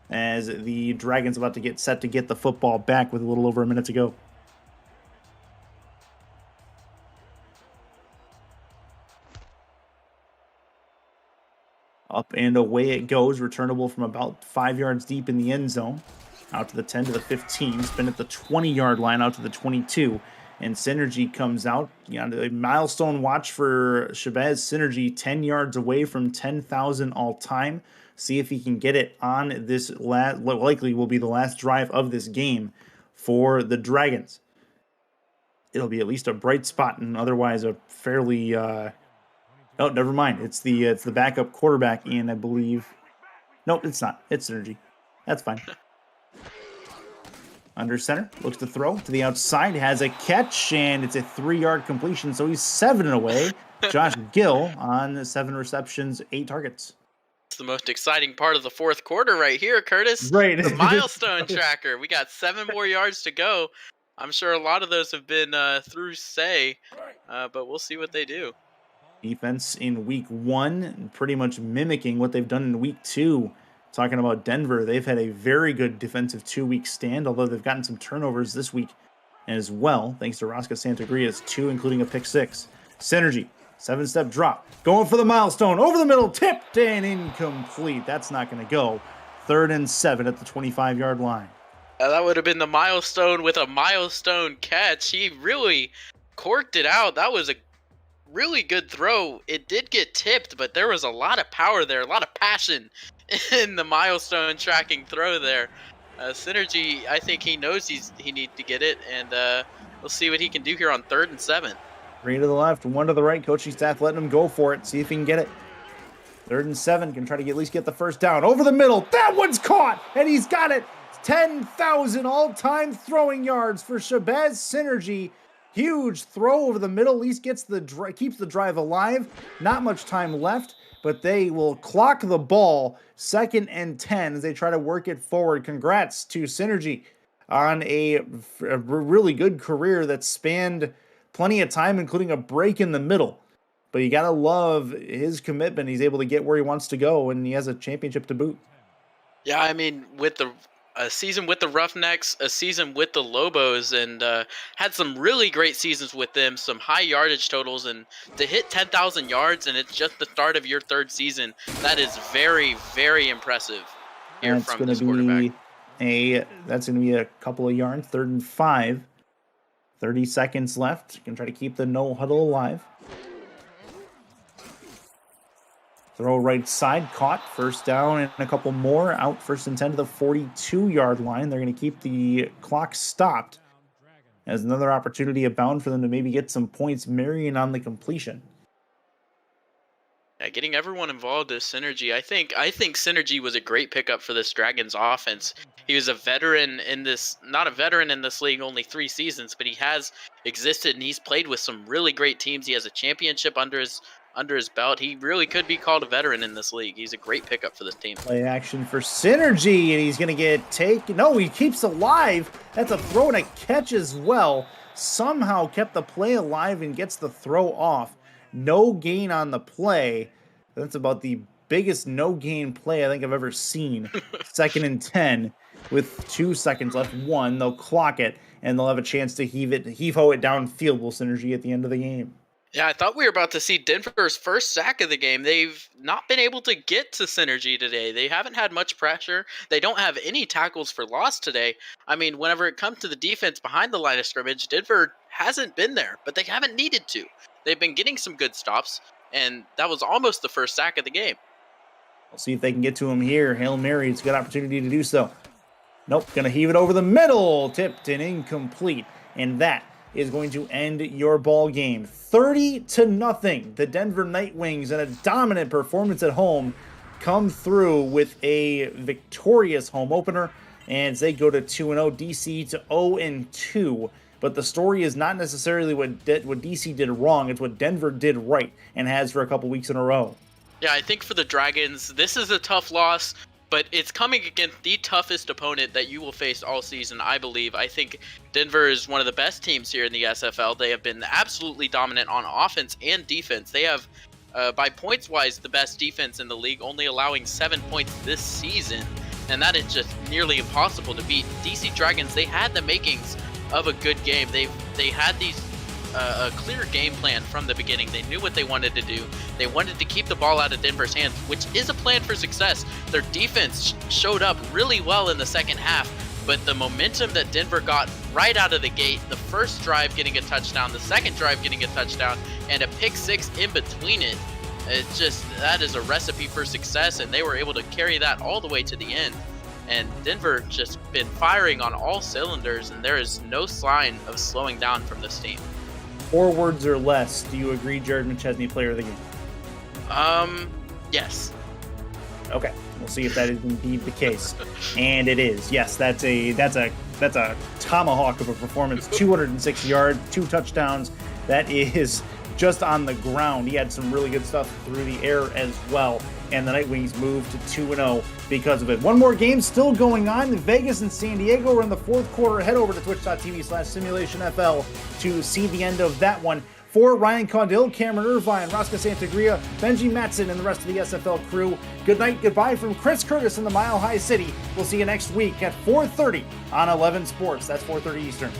as the Dragons about to get set to get the football back with a little over a minute to go. Up and away it goes, returnable from about 5 yards deep in the end zone. Out to the 10 to the 15, spin at the 20-yard line out to the 22. And Synergy comes out. A milestone watch for Shabazz Synergy, 10 yards away from 10,000 all-time. See if he can get it on this what likely will be the last drive of this game for the Dragons. It'll be at least a bright spot and otherwise a fairly... Oh, never mind. It's the backup quarterback, and I believe... Nope, it's not. It's Synergy. That's fine. Under center, looks to throw to the outside, has a catch, and it's a 3-yard completion, so he's 7 away. Josh Gill on 7 receptions, 8 targets. It's the most exciting part of the fourth quarter right here, Curtis. Right. The milestone tracker. We got 7 more yards to go. I'm sure a lot of those have been through say, but we'll see what they do. Defense in week 1, pretty much mimicking what they've done in week 2. Talking about Denver, they've had a very good defensive 2-week stand, although they've gotten some turnovers this week as well, thanks to Rosca Santagria's 2, including a pick 6. Synergy, 7-step drop, going for the milestone, over the middle, tipped and incomplete. That's not going to go. 3rd and 7 at the 25-yard line. That would have been the milestone with a milestone catch. He really corked it out. That was a really good throw. It did get tipped, but there was a lot of power there, a lot of passion in the milestone tracking throw there. Synergy, I think he knows he needs to get it, and we'll see what he can do here on 3rd and 7. 3 to the left, 1 to the right. Coaching staff letting him go for it. See if he can get it. 3rd and 7, can try to at least get the first down. Over the middle, that one's caught, and he's got it. 10,000 all-time throwing yards for Shabazz Synergy. Huge throw over the middle, at least keeps the drive alive. Not much time left, but they will clock the ball. 2nd and 10 as they try to work it forward. Congrats to Synergy on a really good career that spanned plenty of time, including a break in the middle. But you got to love his commitment. He's able to get where he wants to go, and he has a championship to boot. Yeah, I mean, with a season with the Roughnecks, a season with the Lobos, and had some really great seasons with them, some high yardage totals, and to hit 10,000 yards, and it's just the start of your 3rd season, that is very, very impressive here from this quarterback. That's going to be a couple of yards, 3rd and 5. 30 seconds left. You can try to keep the no huddle alive. Throw right side, caught, 1st down and a couple more, out 1st and 10 to the 42-yard line. They're going to keep the clock stopped as another opportunity abound for them to maybe get some points, marrying on the completion. Yeah, getting everyone involved is Synergy. I think Synergy was a great pickup for this Dragons offense. He was a veteran in this, not a veteran in this league, only 3 seasons, but he has existed and he's played with some really great teams. He has a championship under his belt. He really could be called a veteran in this league. He's a great pickup for this team. Play action for Synergy, and he's going to get taken. No, he keeps alive. That's a throw and a catch as well. somehow kept the play alive and gets the throw off. No gain on the play. That's about the biggest no gain play I think I've ever seen. 2nd and 10 with 2 seconds left. They'll clock it, and they'll have a chance to heave-ho it downfield with Synergy at the end of the game. Yeah, I thought we were about to see Denver's first sack of the game. They've not been able to get to Synergy today. They haven't had much pressure. They don't have any tackles for loss today. I mean, whenever it comes to the defense behind the line of scrimmage, Denver hasn't been there, but they haven't needed to. They've been getting some good stops, and that was almost the first sack of the game. We'll see if they can get to him here. Hail Mary, it's a good opportunity to do so. Nope, gonna heave it over the middle. Tipped and incomplete. And that is going to end your ball game. 30-0. The Denver Nightwings, in a dominant performance at home, come through with a victorious home opener, and they go to 2-0. DC to 0-2. But the story is not necessarily what DC did wrong. It's what Denver did right, and has for a couple weeks in a row. Yeah, I think for the Dragons, this is a tough loss, but it's coming against the toughest opponent that you will face all season, I believe. I think Denver is one of the best teams here in the SFL. They have been absolutely dominant on offense and defense. They have, by points-wise, the best defense in the league, only allowing 7 points this season, and that is just nearly impossible to beat. DC Dragons, they had the makings of a good game. They had a clear game plan from the beginning. They knew what they wanted to do. They wanted to keep the ball out of Denver's hands, which is a plan for success. Their defense showed up really well in the second half, but the momentum that Denver got right out of the gate, the first drive getting a touchdown, the second drive getting a touchdown, and a pick six in between it, that is a recipe for success, and they were able to carry that all the way to the end. And Denver just been firing on all cylinders, and there is no sign of slowing down from this team. 4 words or less. Do you agree, Jared McChesney, player of the game? Yes. Okay, we'll see if that is indeed the case. And it is. Yes, that's a tomahawk of a performance. 206 yards, 2 touchdowns. That is just on the ground. He had some really good stuff through the air as well. And the Nightwings moved to 2-0 because of it. One more game still going on. Vegas and San Diego are in the 4th quarter. Head over to twitch.tv/SimulationFL to see the end of that one. For Ryan Caudill, Cameron Irvine, Rosca Santagria, Benji Matson, and the rest of the SFL crew, good night, goodbye from Chris Curtis in the Mile High City. We'll see you next week at 4:30 on 11 Sports. That's 4:30 Eastern.